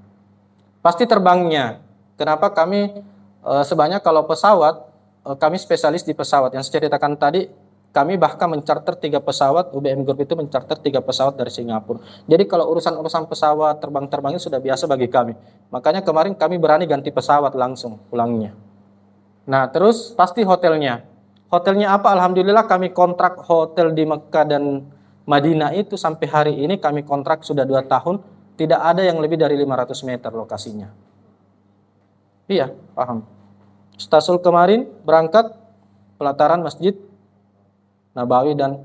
pasti terbangnya. Kenapa kami sebanyak kalau pesawat, kami spesialis di pesawat. Yang saya ceritakan tadi, kami bahkan mencarter 3 pesawat, UBM Group itu mencarter 3 pesawat dari Singapura. Jadi kalau urusan-urusan pesawat, terbang-terbang itu sudah biasa bagi kami. Makanya kemarin kami berani ganti pesawat langsung pulangnya. Nah, terus pasti hotelnya. Hotelnya apa? Alhamdulillah kami kontrak hotel di Mekah dan Madinah itu sampai hari ini kami kontrak sudah 2 tahun. Tidak ada yang lebih dari 500 meter lokasinya. Iya, paham. Stasul kemarin berangkat pelataran Masjid Nabawi dan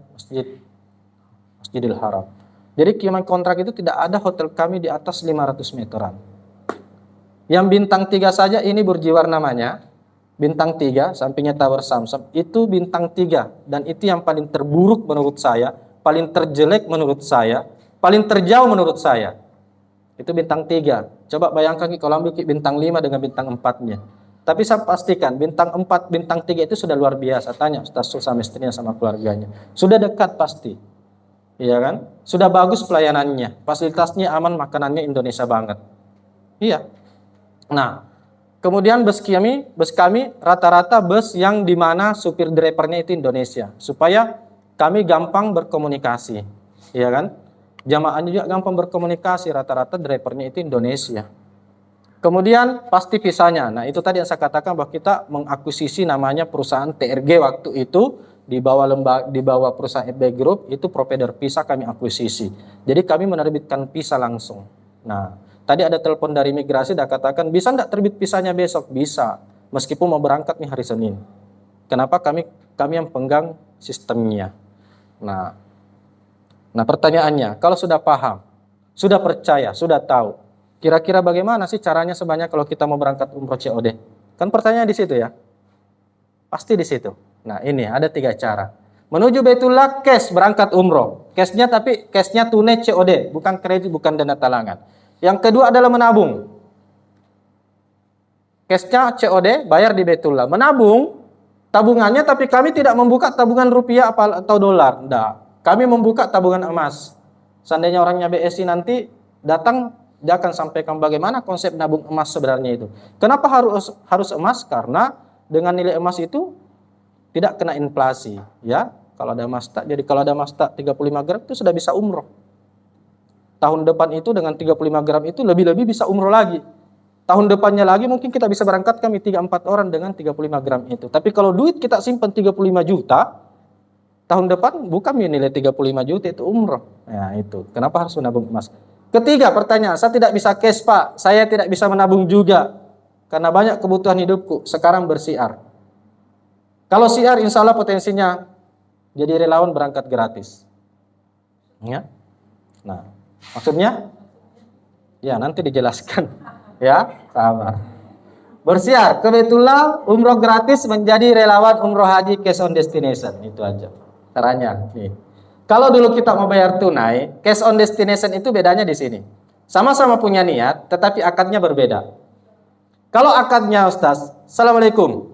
Masjidil Haram. Jadi kami kontrak itu tidak ada hotel kami di atas 500 meteran. Yang bintang 3 saja ini Burjiwar namanya. Bintang 3, sampingnya Tower Samsam. Itu bintang 3. Dan itu yang paling terburuk menurut saya. Paling terjelek menurut saya. Paling terjauh menurut saya. Itu bintang 3. Coba bayangkan kalau ambil bintang 5 dengan bintang 4-nya. Tapi saya pastikan bintang 4, bintang 3 itu sudah luar biasa. Tanya Ustaz Sul sama istrinya sama keluarganya. Sudah dekat pasti. Iya kan? Sudah bagus pelayanannya. Fasilitasnya aman, makanannya Indonesia banget. Iya. Nah, kemudian bus kami rata-rata bus yang dimana supir drivernya itu Indonesia. Supaya kami gampang berkomunikasi. Iya kan? Jamaahnya juga gampang berkomunikasi, rata-rata drivernya itu Indonesia. Kemudian pasti visanya. Nah, itu tadi yang saya katakan bahwa kita mengakuisisi namanya perusahaan TRG waktu itu di bawah perusahaan FB Group itu provider visa kami akuisisi. Jadi kami menerbitkan visa langsung. Nah, tadi ada telepon dari imigrasi dan katakan bisa enggak terbit visanya besok? Bisa. Meskipun mau berangkat nih hari Senin. Kenapa kami yang pegang sistemnya. Nah, pertanyaannya, kalau sudah paham, sudah percaya, sudah tahu, kira-kira bagaimana sih caranya sebanyak kalau kita mau berangkat umroh COD? Kan pertanyaan di situ ya. Pasti di situ. Nah, ini ada 3 cara. Menuju Baitullah cash berangkat umroh. Cashnya tunai COD, bukan kredit, bukan dana talangan. Yang kedua adalah menabung. Cashnya COD, bayar di Baitullah. Menabung, tabungannya tapi kami tidak membuka tabungan rupiah atau dolar. Tidak. Kami membuka tabungan emas. Seandainya orangnya BSI nanti datang, dia akan sampaikan bagaimana konsep nabung emas sebenarnya itu. Kenapa harus emas? Karena dengan nilai emas itu tidak kena inflasi, ya. Kalau ada emas tak, jadi kalau ada emas tak 35 gram itu sudah bisa umroh. Tahun depan itu dengan 35 gram itu lebih-lebih bisa umroh lagi. Tahun depannya lagi mungkin kita bisa berangkat kami 3-4 orang dengan 35 gram itu. Tapi kalau duit kita simpan 35 juta, tahun depan bukan nilai 35 juta itu umroh. Nah, itu. Kenapa harus menabung emas? Ketiga pertanyaan, saya tidak bisa cash Pak. Saya tidak bisa menabung juga. Karena banyak kebutuhan hidupku. Sekarang bersiar. Kalau siar insya Allah potensinya jadi relawan berangkat gratis. Ya. Nah, maksudnya? Ya, nanti dijelaskan. Ya, sabar. Bersiar, kebetulan umroh gratis menjadi relawan umroh haji cash on destination. Itu aja. Caranya nih. Kalau dulu kita mau bayar tunai, cash on destination itu bedanya di sini. Sama-sama punya niat, tetapi akadnya berbeda. Kalau akadnya Ustaz, Assalamualaikum.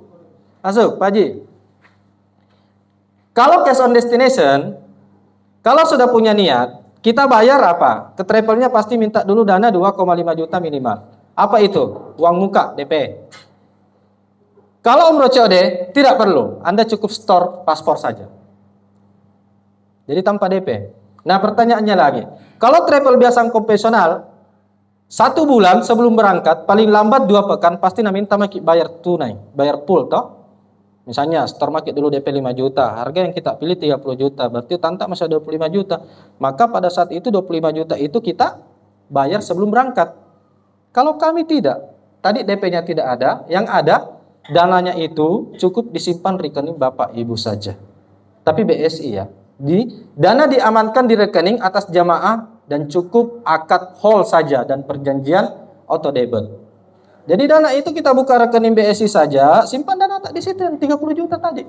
Masuk, Pak Haji. Kalau cash on destination, kalau sudah punya niat, kita bayar apa? Ke travelnya pasti minta dulu dana 2,5 juta minimal. Apa itu? Uang muka, DP. Kalau umroh COD, tidak perlu. Anda cukup store paspor saja. Jadi tanpa DP. Nah, pertanyaannya lagi. Kalau travel biasa konvensional, 1 bulan sebelum berangkat, paling lambat 2 pekan, pasti minta bayar tunai, bayar full, toh? Misalnya, store market dulu DP 5 juta, harga yang kita pilih 30 juta, berarti tantak masih 25 juta. Maka pada saat itu 25 juta itu kita bayar sebelum berangkat. Kalau kami tidak, tadi DP-nya tidak ada, yang ada, dananya itu cukup disimpan rekening Bapak Ibu saja. Tapi BSI ya. Dana diamankan di rekening atas jamaah dan cukup akad whole saja dan perjanjian auto debit. Jadi dana itu kita buka rekening BSI saja, simpan dana tak di situ yang 30 juta tadi.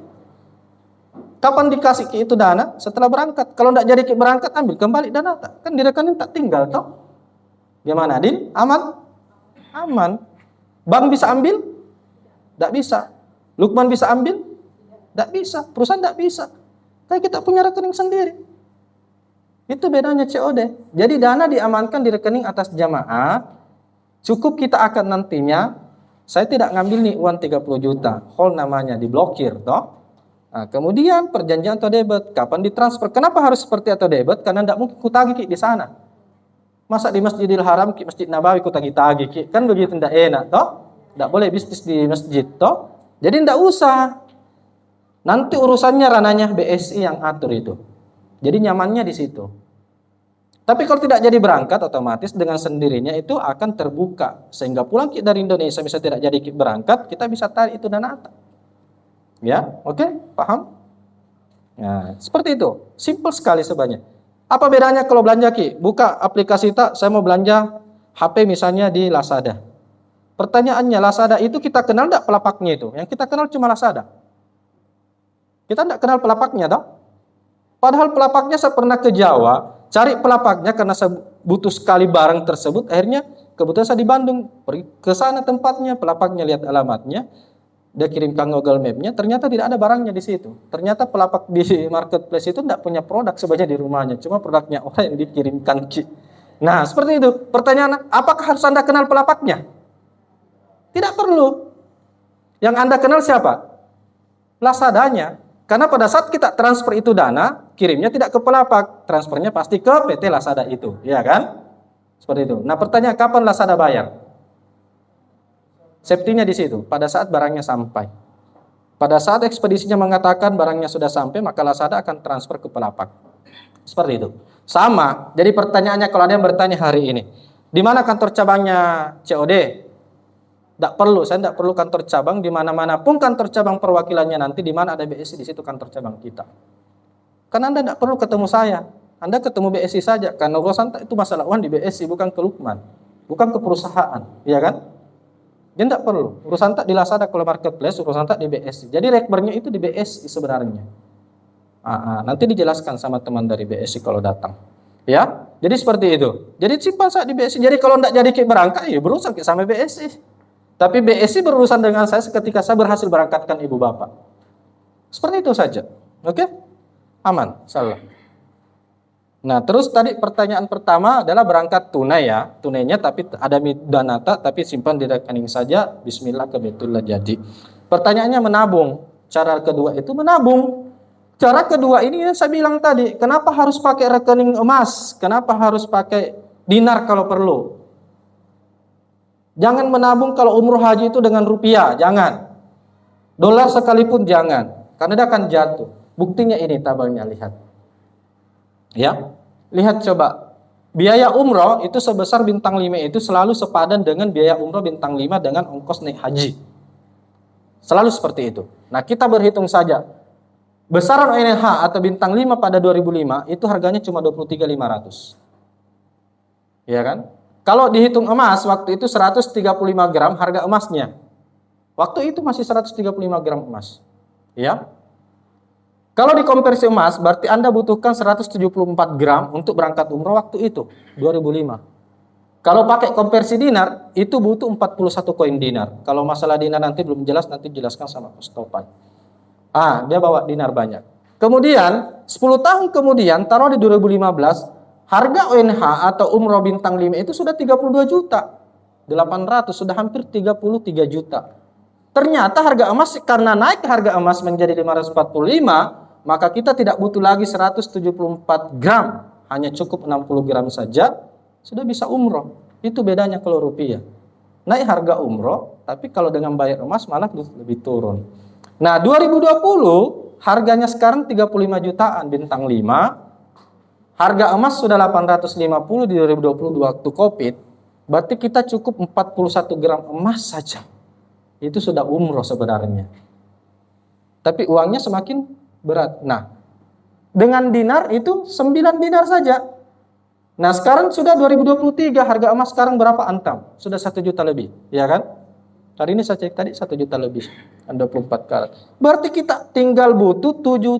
Kapan dikasih ke itu dana? Setelah berangkat. Kalau tidak jadi berangkat, ambil kembali dana tak. Kan di rekening tak tinggal toh. Gimana, Din? Aman? Aman. Bank bisa ambil? Tidak bisa. Lukman bisa ambil? Tidak bisa. Perusahaan tidak bisa. Kayak kita punya rekening sendiri. Itu bedanya COD. Jadi dana diamankan di rekening atas jamaah. Cukup kita akan nantinya, saya tidak ngambil nih uang 30 juta. Whole namanya, diblokir toh. Nah, kemudian perjanjian auto debit. Kapan ditransfer? Kenapa harus seperti auto debit? Karena tidak mungkin kutagih di sana. Masa di Masjidil Haram, Masjid Nabawi kutagih-tagih. Kan begitu tidak enak toh. Tidak boleh bisnis di masjid toh. Jadi tidak usah. Nanti urusannya ranahnya BSI yang atur itu. Jadi nyamannya di situ. Tapi kalau tidak jadi berangkat, otomatis dengan sendirinya itu akan terbuka. Sehingga pulang dari Indonesia, bisa tidak jadi berangkat, kita bisa tarik itu dana ATA. Ya, oke? Paham? Nah, seperti itu. Simple sekali sebenarnya. Apa bedanya kalau belanja Ki? Buka aplikasi tak, saya mau belanja HP misalnya di Lazada. Pertanyaannya, Lazada itu kita kenal tidak pelapaknya itu? Yang kita kenal cuma Lazada. Kita tidak kenal pelapaknya toh. Padahal pelapaknya saya pernah ke Jawa, cari pelapaknya karena saya butuh sekali barang tersebut. Akhirnya kebetulan saya di Bandung, pergi ke sana tempatnya, pelapaknya lihat alamatnya, dia kirimkan Google Map-nya, ternyata tidak ada barangnya di situ. Ternyata pelapak di marketplace itu tidak punya produk sebenarnya di rumahnya, cuma produknya orang yang dikirimkan. Nah, seperti itu. Pertanyaan, apakah harus Anda kenal pelapaknya? Tidak perlu. Yang Anda kenal siapa? Lazadanya. Karena pada saat kita transfer itu dana, kirimnya tidak ke pelapak, transfernya pasti ke PT Lazada itu, ya kan? Seperti itu. Nah, pertanyaan kapan Lazada bayar? Safety-nya di situ, pada saat barangnya sampai. Pada saat ekspedisinya mengatakan barangnya sudah sampai, maka Lazada akan transfer ke pelapak. Seperti itu. Sama. Jadi pertanyaannya kalau ada yang bertanya hari ini, di mana kantor cabangnya COD? Tidak perlu, saya tidak perlu kantor cabang di mana-mana pun kantor cabang perwakilannya nanti di mana ada BSI di situ kantor cabang kita. Karena Anda tidak perlu ketemu saya, Anda ketemu BSI saja karena urusan itu masalah uang di BSI bukan ke Lukman, bukan ke perusahaan, ya kan? Dia tidak perlu urusan tak di Lazada kalau marketplace, urusan tak di BSI. Jadi rekbernya itu di BSI sebenarnya. Nanti dijelaskan sama teman dari BSI kalau datang, ya. Jadi seperti itu. Jadi simpan saja di BSI. Jadi kalau tidak jadi berangkat, ya berurusan sama BSI. Tapi BSI berurusan dengan saya ketika saya berhasil berangkatkan ibu bapak. Seperti itu saja. Oke? Aman, salah. Nah, terus tadi pertanyaan pertama adalah berangkat tunai ya. Tunainya tapi ada danata tapi simpan di rekening saja. Bismillah kebetulan jadi. Pertanyaannya menabung. Cara kedua itu menabung. Cara kedua ini yang saya bilang tadi. Kenapa harus pakai rekening emas? Kenapa harus pakai dinar kalau perlu? Jangan menabung kalau umroh haji itu dengan rupiah, jangan. Dolar sekalipun jangan, karena dia akan jatuh. Buktinya ini tabelnya, lihat. Ya, lihat coba. Biaya umroh itu sebesar bintang 5 itu selalu sepadan dengan biaya umroh bintang 5 dengan ongkos naik haji. Selalu seperti itu. Nah, kita berhitung saja. Besaran ONH atau bintang 5 pada 2005 itu harganya cuma 23.500. Ya kan? Kalau dihitung emas, waktu itu 135 gram harga emasnya. Waktu itu masih 135 gram emas. Ya. Kalau dikonversi emas, berarti Anda butuhkan 174 gram untuk berangkat umroh waktu itu, 2005. Kalau pakai konversi dinar, itu butuh 41 koin dinar. Kalau masalah dinar nanti belum jelas, nanti jelaskan sama Mustafa. Dia bawa dinar banyak. Kemudian, 10 tahun kemudian, taruh di 2015, harga ONH atau umroh bintang 5 itu sudah 32 juta. 800, sudah hampir 33 juta. Ternyata harga emas, karena naik harga emas menjadi 545, maka kita tidak butuh lagi 174 gram. Hanya cukup 60 gram saja, sudah bisa umroh. Itu bedanya kalau rupiah. Naik harga umroh, tapi kalau dengan bayar emas malah lebih turun. Nah, 2020, harganya sekarang 35 jutaan bintang 5. Harga emas sudah 850 di 2020 waktu Covid, berarti kita cukup 41 gram emas saja. Itu sudah umroh sebenarnya. Tapi uangnya semakin berat. Nah, Dengan dinar itu 9 dinar saja. Nah sekarang sudah 2023, harga emas sekarang berapa antam? Sudah 1 juta lebih, ya kan? Hari ini saya cek tadi 1 juta lebih, 24 karat. Berarti kita tinggal butuh 7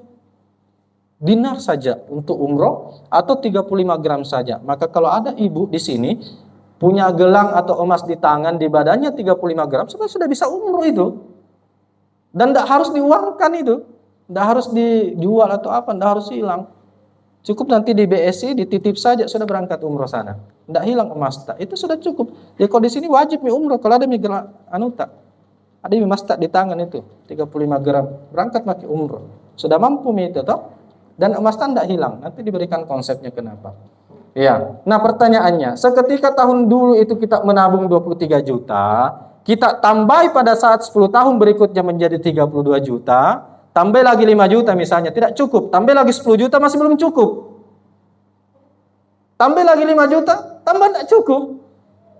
dinar saja untuk umroh atau 35 gram saja. Maka kalau ada ibu di sini punya gelang atau emas di tangan, di badannya 35 gram, sudah bisa umroh itu. Dan tidak harus diuangkan itu. Tidak harus dijual atau apa, tidak harus hilang. Cukup nanti di BSI dititip saja sudah berangkat umroh sana. Tidak hilang emas tak. Itu sudah cukup. Ya kalau di sini wajib umroh kalau ada gelang tak. Ada emas tak di tangan itu 35 gram. Berangkat pakai umroh. Sudah mampu itu toh. Dan emas tak tidak hilang. Nanti diberikan konsepnya kenapa. Ya. Nah, pertanyaannya, seketika tahun dulu itu kita menabung 23 juta, kita tambah pada saat 10 tahun berikutnya menjadi 32 juta, tambah lagi 5 juta misalnya, tidak cukup. Tambah lagi 10 juta masih belum cukup. Tambah lagi 5 juta, tambah tidak cukup.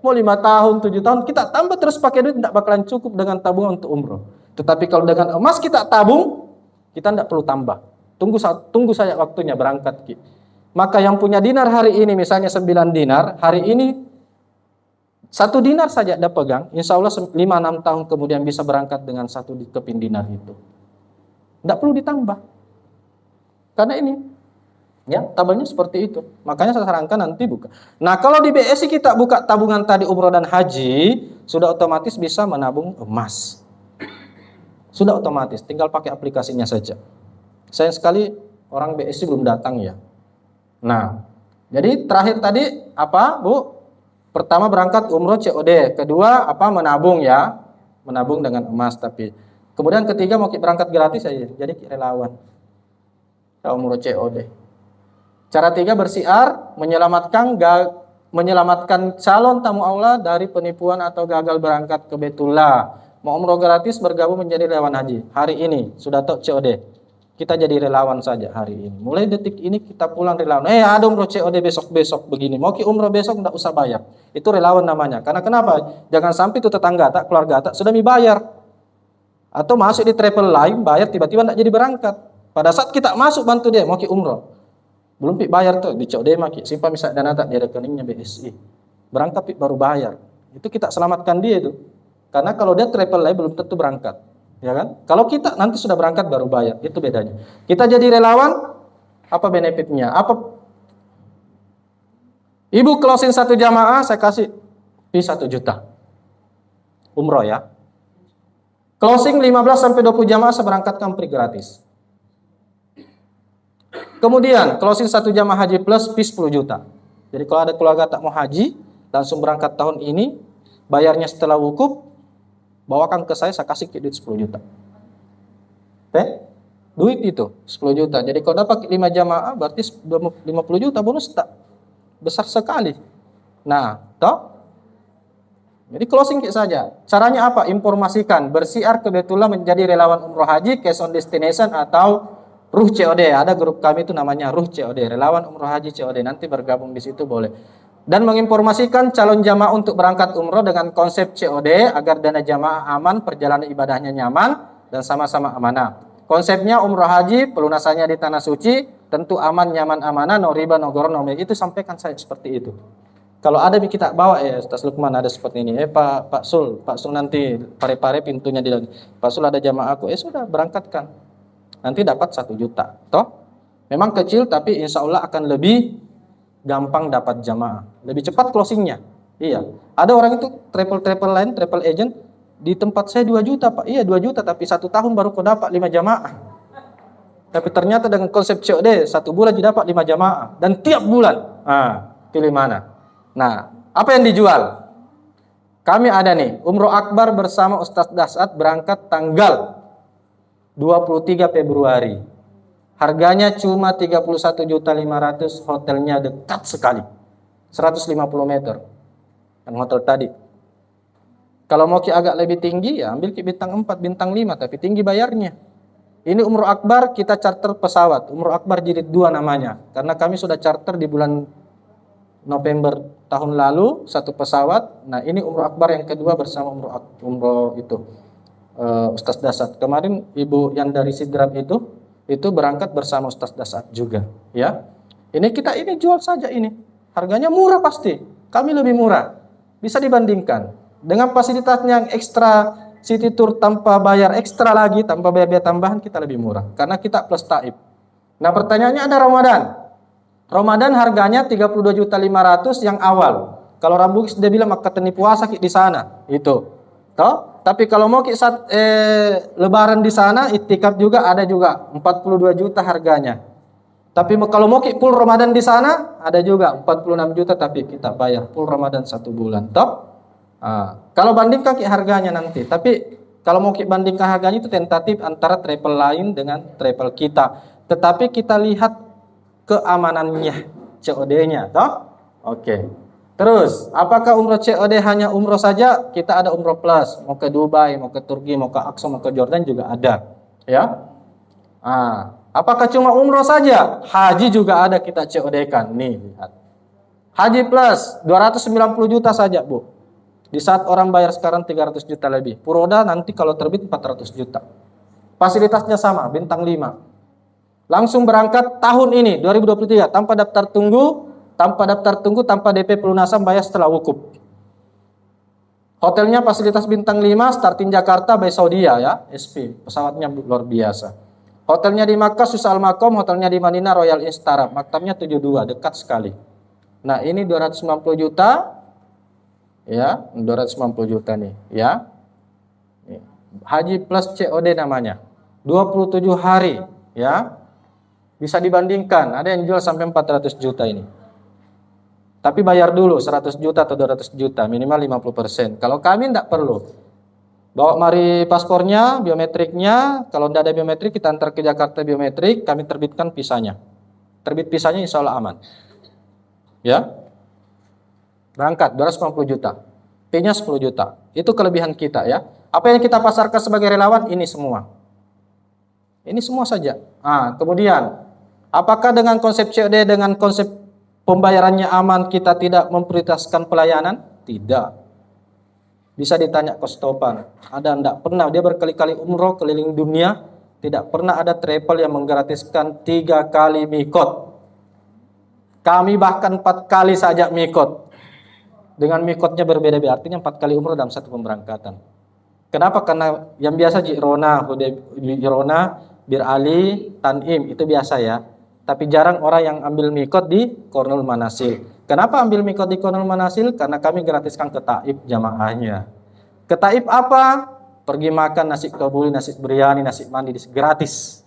Mau 5 tahun, 7 tahun, kita tambah terus pakai duit, tidak bakalan cukup dengan tabungan untuk umroh. Tetapi kalau dengan emas kita tabung, kita tidak perlu tambah. Tunggu saja waktunya berangkat. Maka yang punya dinar hari ini, misalnya 9 dinar, hari ini 1 dinar saja ada pegang, insya Allah 5-6 tahun kemudian bisa berangkat dengan 1 keping dinar itu. Tidak perlu ditambah. Karena ini, ya tabelnya seperti itu. Makanya saya sarankan nanti buka. Nah kalau di BSI kita buka tabungan tadi umroh dan haji, sudah otomatis bisa menabung emas. Sudah otomatis, tinggal pakai aplikasinya saja. Sayang sekali orang BSI belum datang ya. Nah, jadi terakhir tadi apa, Bu? Pertama berangkat umroh COD, kedua apa menabung ya, menabung dengan emas tapi. Kemudian ketiga mau berangkat gratis aja, jadi relawan. Umroh COD. Cara 3 bersiar, menyelamatkan calon tamu Allah dari penipuan atau gagal berangkat ke Baitullah. Mau umroh gratis bergabung menjadi relawan haji. Hari ini sudah tahu COD. Kita jadi relawan saja hari ini. Mulai detik ini kita pulang relawan. Ada umroh COD besok-besok begini. Mau ke umroh besok enggak usah bayar. Itu relawan namanya. Karena kenapa? Jangan sampai itu tetangga tak, keluarga tak sudah dibayar. Atau masuk di travel lain bayar tiba-tiba enggak jadi berangkat. Pada saat kita masuk bantu dia mau ke umroh. Belum bayar tuh di COD maki. Simpan misalnya dana tak di rekeningnya BSI. Berangkat baru bayar. Itu kita selamatkan dia itu. Karena kalau dia travel lain belum tentu berangkat. Ya kan? Kalau kita nanti sudah berangkat baru bayar, itu bedanya. Kita jadi relawan, apa benefitnya? Ibu closing 1 jamaah, saya kasih fee 1 juta. Umroh ya. Closing 15 sampai 20 jamaah saya berangkatkan free gratis. Kemudian closing 1 jamaah haji plus fee 10 juta. Jadi kalau ada keluarga tak mau haji, langsung berangkat tahun ini, bayarnya setelah wukuf, bawakan ke saya kasih duit 10 juta. Duit itu 10 juta. Jadi kalau dapat 5 jamaah berarti 50 juta bonus tak besar sekali. Nah, toh? Jadi closing saja. Caranya apa? Informasikan, bersiar ke Baitullah menjadi relawan umroh haji, cash on destination atau Ruh COD. Ada grup kami itu namanya Ruh COD, relawan umroh haji COD. Nanti bergabung di situ boleh. Dan menginformasikan calon jamaah untuk berangkat umroh dengan konsep COD agar dana jamaah aman, perjalanan ibadahnya nyaman dan sama-sama amanah. Konsepnya umroh haji, pelunasannya di tanah suci, tentu aman, nyaman, amanah, no riba, no goro, no itu sampaikan saya seperti itu. Kalau ada kita bawa Ustaz Lukman ada seperti ini. Pak Sul nanti pare-pare pintunya di Pak Sul ada jamaah aku. Sudah berangkatkan. Nanti dapat 1 juta. Toh? Memang kecil tapi insya Allah akan lebih gampang dapat jamaah, lebih cepat closingnya. Iya, ada orang itu travel lain, travel agent di tempat saya 2 juta Pak. Iya 2 juta tapi 1 tahun baru kau dapat 5 jamaah. Tapi ternyata dengan konsep COD 1 bulan didapat 5 jamaah dan tiap bulan. Pilih mana? Nah, apa yang dijual? Kami ada nih, Umroh Akbar bersama Ustaz Dasat berangkat tanggal 23 Februari. Harganya cuma 31.500.000, hotelnya dekat sekali. 150 meter. Yang hotel tadi. Kalau mau agak lebih tinggi ya ambil bintang 4, bintang 5 tapi tinggi bayarnya. Ini Umroh Akbar kita charter pesawat. Umroh Akbar Jilid 2 namanya. Karena kami sudah charter di bulan November tahun lalu 1 pesawat. Nah, ini Umroh Akbar yang kedua bersama Umroh itu Ustaz Dasat. Kemarin ibu yang dari Sidrap itu itu berangkat bersama Ustaz Dasat juga, ya. Ini kita ini jual saja ini. Harganya murah pasti. Kami lebih murah. Bisa dibandingkan dengan fasilitasnya yang ekstra City Tour tanpa bayar ekstra lagi, tanpa bayar biaya tambahan kita lebih murah karena kita plus taib. Nah, pertanyaannya ada Ramadan. Ramadan harganya 32.500.000 yang awal. Kalau Rambu sudah bilang maka teni puasa di sana, itu. Toh? Tapi kalau mau saat lebaran di sana, itikaf juga ada juga 42 juta harganya. Tapi kalau mau full Ramadan di sana, ada juga 46 juta tapi kita bayar full Ramadan 1 bulan. Toh? Kalau bandingkan harganya nanti, tapi kalau mau bandingkan harganya itu tentatif antara travel lain dengan travel kita. Tetapi kita lihat keamanannya, COD-nya, toh? Oke. Terus, apakah umroh COD hanya umroh saja? Kita ada umroh plus, mau ke Dubai, mau ke Turki, mau ke Aqsa, mau ke Jordan juga ada, ya. Apakah cuma umroh saja? Haji juga ada kita COD-kan. Nih, lihat. Haji plus 290 juta saja, Bu. Di saat orang bayar sekarang 300 juta lebih. Puroda nanti kalau terbit 400 juta. Fasilitasnya sama, bintang 5. Langsung berangkat tahun ini 2023 tanpa daftar tunggu, tanpa DP pelunasan, bayar setelah wukuf. Hotelnya fasilitas bintang 5, starting Jakarta by Saudia ya, SP. Pesawatnya luar biasa. Hotelnya di Makkah Susa Al-Maqam, hotelnya di Madinah Royal Instarab. Maktabnya 72, dekat sekali. Nah, ini 290 juta. Ya, 290 juta nih, ya. Haji plus COD namanya. 27 hari, ya. Bisa dibandingkan, ada yang jual sampai 400 juta ini. Tapi bayar dulu 100 juta atau 200 juta, minimal 50%. Kalau kami tidak perlu. Bawa mari paspornya, biometriknya. Kalau tidak ada biometrik, kita antar ke Jakarta biometrik, kami terbitkan visanya. Terbit visanya insya Allah aman. Ya. Berangkat 290 juta. P-nya 10 juta. Itu kelebihan kita ya. Apa yang kita pasarkan sebagai relawan ini semua. Ini semua saja. Kemudian apakah dengan konsep COD, dengan konsep pembayarannya aman, kita tidak memprioritaskan pelayanan? Tidak. Bisa ditanya ke Stopan. Ada enggak pernah dia berkali-kali umroh keliling dunia, tidak pernah ada travel yang menggratiskan 3 kali mikot. Kami bahkan 4 kali saja mikot. Dengan mikotnya berbeda-beda, artinya 4 kali umroh dalam satu pemberangkatan. Kenapa? Karena yang biasa Jirona, Jirona, Bir Ali, Tanim, itu biasa ya. Tapi jarang orang yang ambil mikot di Kornul Manasil. Kenapa ambil mikot di Kornul Manasil? Karena kami gratiskan ke Taif jamaahnya. Ke Taif apa? Pergi makan nasi kabuli, nasi biryani, nasi mandi, gratis.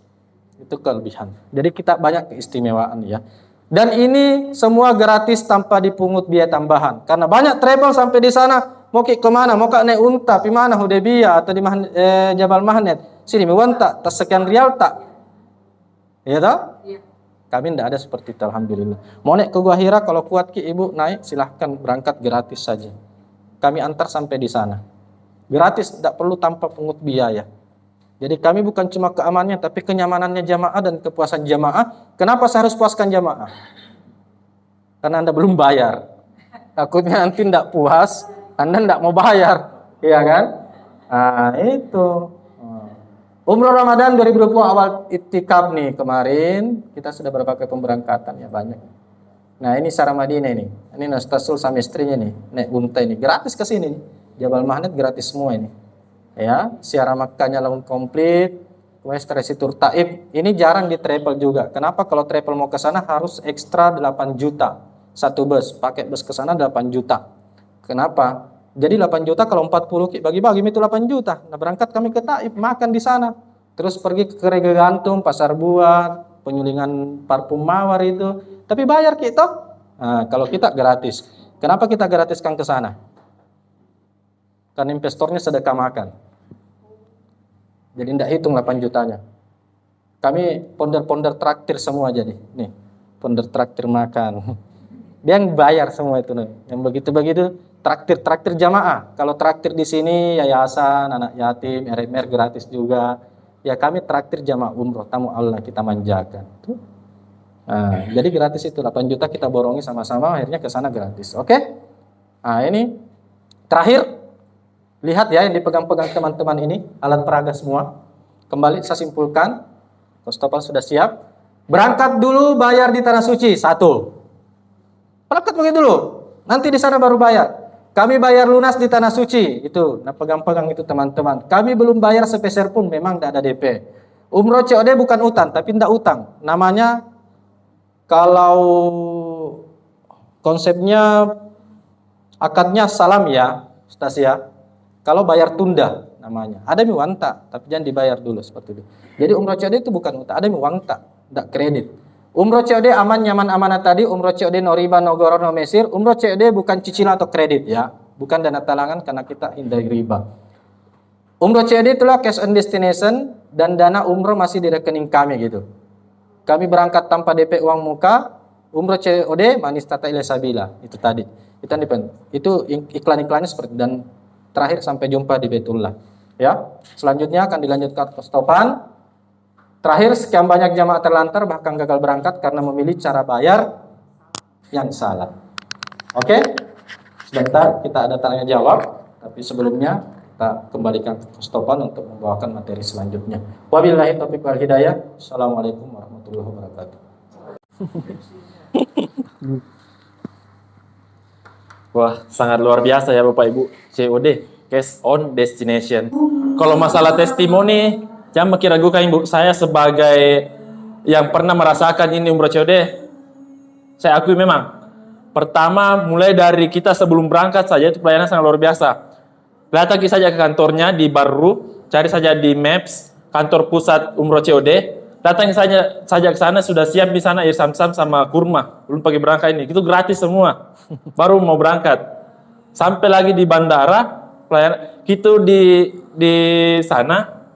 Itu kelebihan. Jadi kita banyak keistimewaan ya. Dan ini semua gratis tanpa dipungut biaya tambahan. Karena banyak travel sampai di sana, mau ke mana? Mau ke naik unta, di mana Hudaybiyah atau di Jabal Mahnet. Sini miwan tak, sekian rial tak. Ya toh? Iya. Kami tidak ada seperti itu, alhamdulillah. Mau naik ke Gua Hira, kalau kuat ki ibu naik, silahkan berangkat gratis saja. Kami antar sampai di sana. Gratis, tidak perlu tanpa pungut biaya. Jadi kami bukan cuma keamanannya, tapi kenyamanannya jamaah dan kepuasan jamaah. Kenapa saya harus puaskan jamaah? Karena Anda belum bayar. Takutnya nanti tidak puas, Anda tidak mau bayar. Iya kan? Itu. Umroh Ramadan 2020 awal itikaf nih kemarin. Kita sudah berbagai pemberangkatan ya, banyak. Nah ini Sarah Madinah ini. Ini Nastasul sama istrinya nih. Naik unta ini. Gratis ke sini nih. Jabal Mahnet gratis semua ini. Ya, Siara Makkahnya laun komplit, West Tour Taif. Ini jarang di travel juga. Kenapa? Kalau travel mau ke sana harus ekstra 8 juta. Satu bus, pakai bus ke sana 8 juta. Kenapa? Jadi 8 juta kalau 40 bagi-bagi itu 8 juta. Nah, berangkat kami ke Taif, makan di sana. Terus pergi ke Rega Gantung, Pasar Buat, penyulingan parfum Mawar itu. Tapi bayar kita. Nah, kalau kita gratis. Kenapa kita gratiskan ke sana? Karena investornya sedekah makan. Jadi tidak hitung 8 jutanya. Kami ponder-ponder traktir semua jadi. Nih, ponder traktir makan. Dia yang bayar semua itu nih. Yang begitu-begitu traktir jamaah. Kalau traktir di sini yayasan, anak yatim, RMR gratis juga. Ya kami traktir jamaah umroh, tamu Allah kita manjakan. Tuh. Nah, jadi gratis itu 8 juta kita borongi sama-sama, akhirnya ke sana gratis. Oke? Nah, ini terakhir. Lihat ya yang dipegang-pegang teman-teman ini, alat peraga semua. Kembali saya simpulkan, Kostopan sudah siap. Berangkat dulu bayar di Tanah Suci, 1. Berangkat begitu dulu. Nanti di sana baru bayar. Kami bayar lunas di Tanah Suci. Itu, nah pegang-pegang itu teman-teman. Kami belum bayar sepeser pun, memang tidak ada DP. Umroh COD bukan utang, tapi tidak utang. Namanya, kalau konsepnya, akadnya salam ya, Ustaz ya. Kalau bayar tunda namanya. Ada miwanta, tapi jangan dibayar dulu seperti itu. Jadi umroh COD itu bukan utang, ada miwanta, tidak kredit. Umroh COD aman, nyaman, amanah tadi. Umroh COD no riba, no goror, no mesir. Umroh COD bukan cicilan atau kredit ya. Bukan dana talangan karena kita hindari riba. Umroh COD itulah cash on destination dan dana umroh masih di rekening kami gitu. Kami berangkat tanpa DP uang muka. Umroh COD manis tata ila sabila. Itu tadi. Itu iklan-iklannya seperti dan terakhir sampai jumpa di Baitullah. Ya. Selanjutnya akan dilanjutkan ke stopan. Terakhir, sekian banyak jamaah terlantar bahkan gagal berangkat karena memilih cara bayar yang salah. Oke? Sebentar kita ada tanya jawab, tapi sebelumnya kita kembalikan ke stopan untuk membawakan materi selanjutnya. Wabillahi taufiq wal hidayah. Assalamualaikum warahmatullahi wabarakatuh. Wah, sangat luar biasa ya Bapak Ibu. COD, cash on destination. Kalau masalah testimoni, jangan ragukan Ibu, saya sebagai yang pernah merasakan ini umroh COD, saya akui memang. Pertama, mulai dari kita sebelum berangkat saja, itu pelayanan sangat luar biasa. Datang saja ke kantornya di Baru, cari saja di Maps, kantor pusat umroh COD, datang saja ke sana, sudah siap di sana air sam-sam sama kurma, belum pagi berangkat ini, itu gratis semua, baru mau berangkat. Sampai lagi di bandara, pelayanan, itu di sana,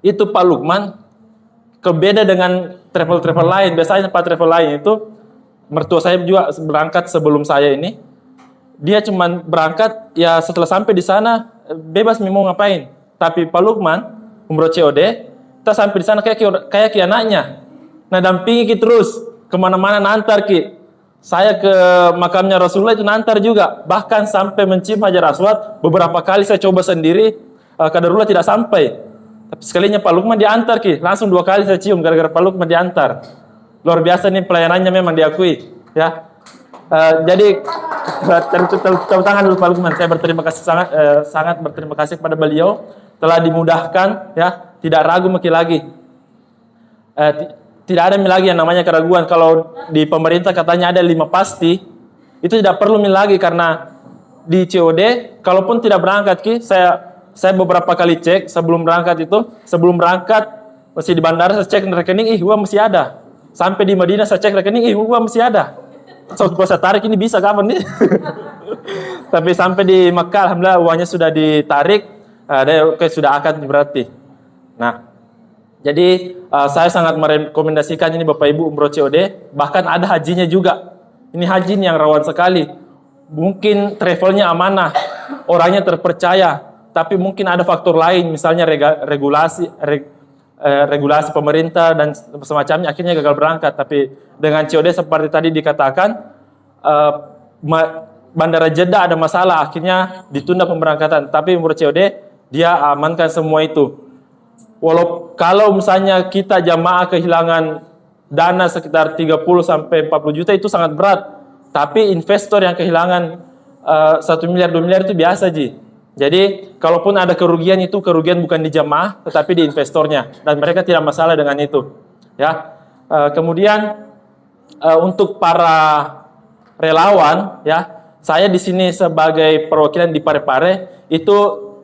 itu Pak Lukman kebeda dengan travel lain. Biasanya Pak travel lain itu mertua saya juga berangkat sebelum saya ini. Dia cuma berangkat ya setelah sampai di sana bebas mau ngapain. Tapi Pak Lukman umroh COD kita sampai di sana kayak anaknya. Nah dampingi kita terus kemana-mana nantar ki. Saya ke makamnya Rasulullah itu nantar juga. Bahkan sampai mencium Hajar Aswad beberapa kali saya coba sendiri kadarullah tidak sampai. Tapi sekalinya Pak Lukman diantar ki, langsung 2 kali saya cium gara-gara Pak Lukman diantar. Luar biasa nih pelayanannya memang diakui, ya. Jadi tepuk tangan dulu Pak Lukman. Saya berterima kasih sangat berterima kasih kepada beliau telah dimudahkan, ya. Tidak ragu lagi. Tidak ada lagi yang namanya keraguan. Kalau di pemerintah katanya ada 5 pasti, itu tidak perlu lagi karena di COD, kalaupun tidak berangkat ki, saya beberapa kali cek sebelum berangkat masih di bandara saya cek rekening, uang masih ada. Sampai di Madinah saya cek rekening, uang masih ada. So kalau saya tarik ini bisa kapan nih? Tapi sampai di Mekah alhamdulillah uangnya sudah ditarik, sudah akad berarti. Nah, jadi saya sangat merekomendasikan ini Bapak Ibu umroh COD, bahkan ada hajinya juga. Ini haji yang rawan sekali. Mungkin travelnya amanah, orangnya terpercaya. Tapi mungkin ada faktor lain, misalnya regulasi pemerintah dan semacamnya, akhirnya gagal berangkat. Tapi dengan COD seperti tadi dikatakan, Bandara Jeddah ada masalah, akhirnya ditunda pemberangkatan. Tapi umroh COD, dia amankan semua itu. Kalau misalnya kita jamaah kehilangan dana sekitar 30-40 juta, itu sangat berat. Tapi investor yang kehilangan 1 miliar, 2 miliar itu biasa, Ji. Jadi, kalaupun ada kerugian, itu kerugian bukan di jamaah, tetapi di investornya. Dan mereka tidak masalah dengan itu. Ya. Kemudian, untuk para relawan, ya, saya di sini sebagai perwakilan di Parepare, itu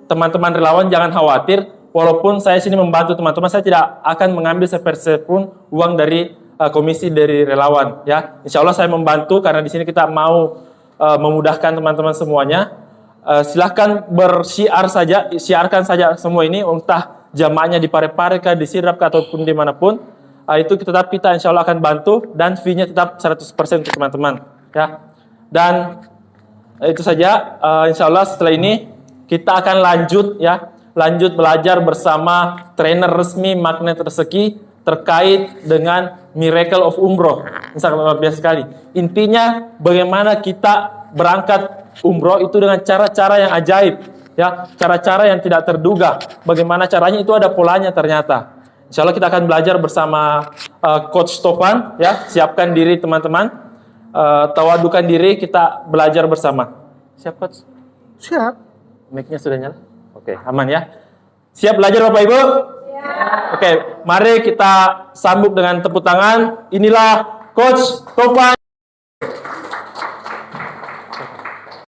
teman-teman relawan jangan khawatir. Walaupun saya sini membantu teman-teman, saya tidak akan mengambil sepersen pun uang dari komisi dari relawan. Ya, insya Allah saya membantu karena di sini kita mau memudahkan teman-teman semuanya. Silahkan siarkan saja semua ini, entah jamaahnya di Parepare kah, di Sirap kah, ataupun dimanapun. Itu tetap kita insya Allah akan bantu dan fee-nya tetap 100% untuk teman-teman. Ya. Dan itu saja. Insya Allah setelah ini kita akan lanjut belajar bersama trainer resmi Magnet Rezeki terkait dengan Miracle of Umroh. Ini sangat luar biasa sekali. Intinya bagaimana kita berangkat umroh itu dengan cara-cara yang ajaib, ya, cara-cara yang tidak terduga. Bagaimana caranya itu ada polanya ternyata. Insya Allah kita akan belajar bersama Coach Topan, ya. Siapkan diri teman-teman, tawadukan diri, kita belajar bersama. Siap, Coach? Siap. Mic-nya sudah nyala? Oke, aman ya. Siap belajar Bapak Ibu? Siap. Oke, mari kita sambut dengan tepuk tangan. Inilah Coach Topan.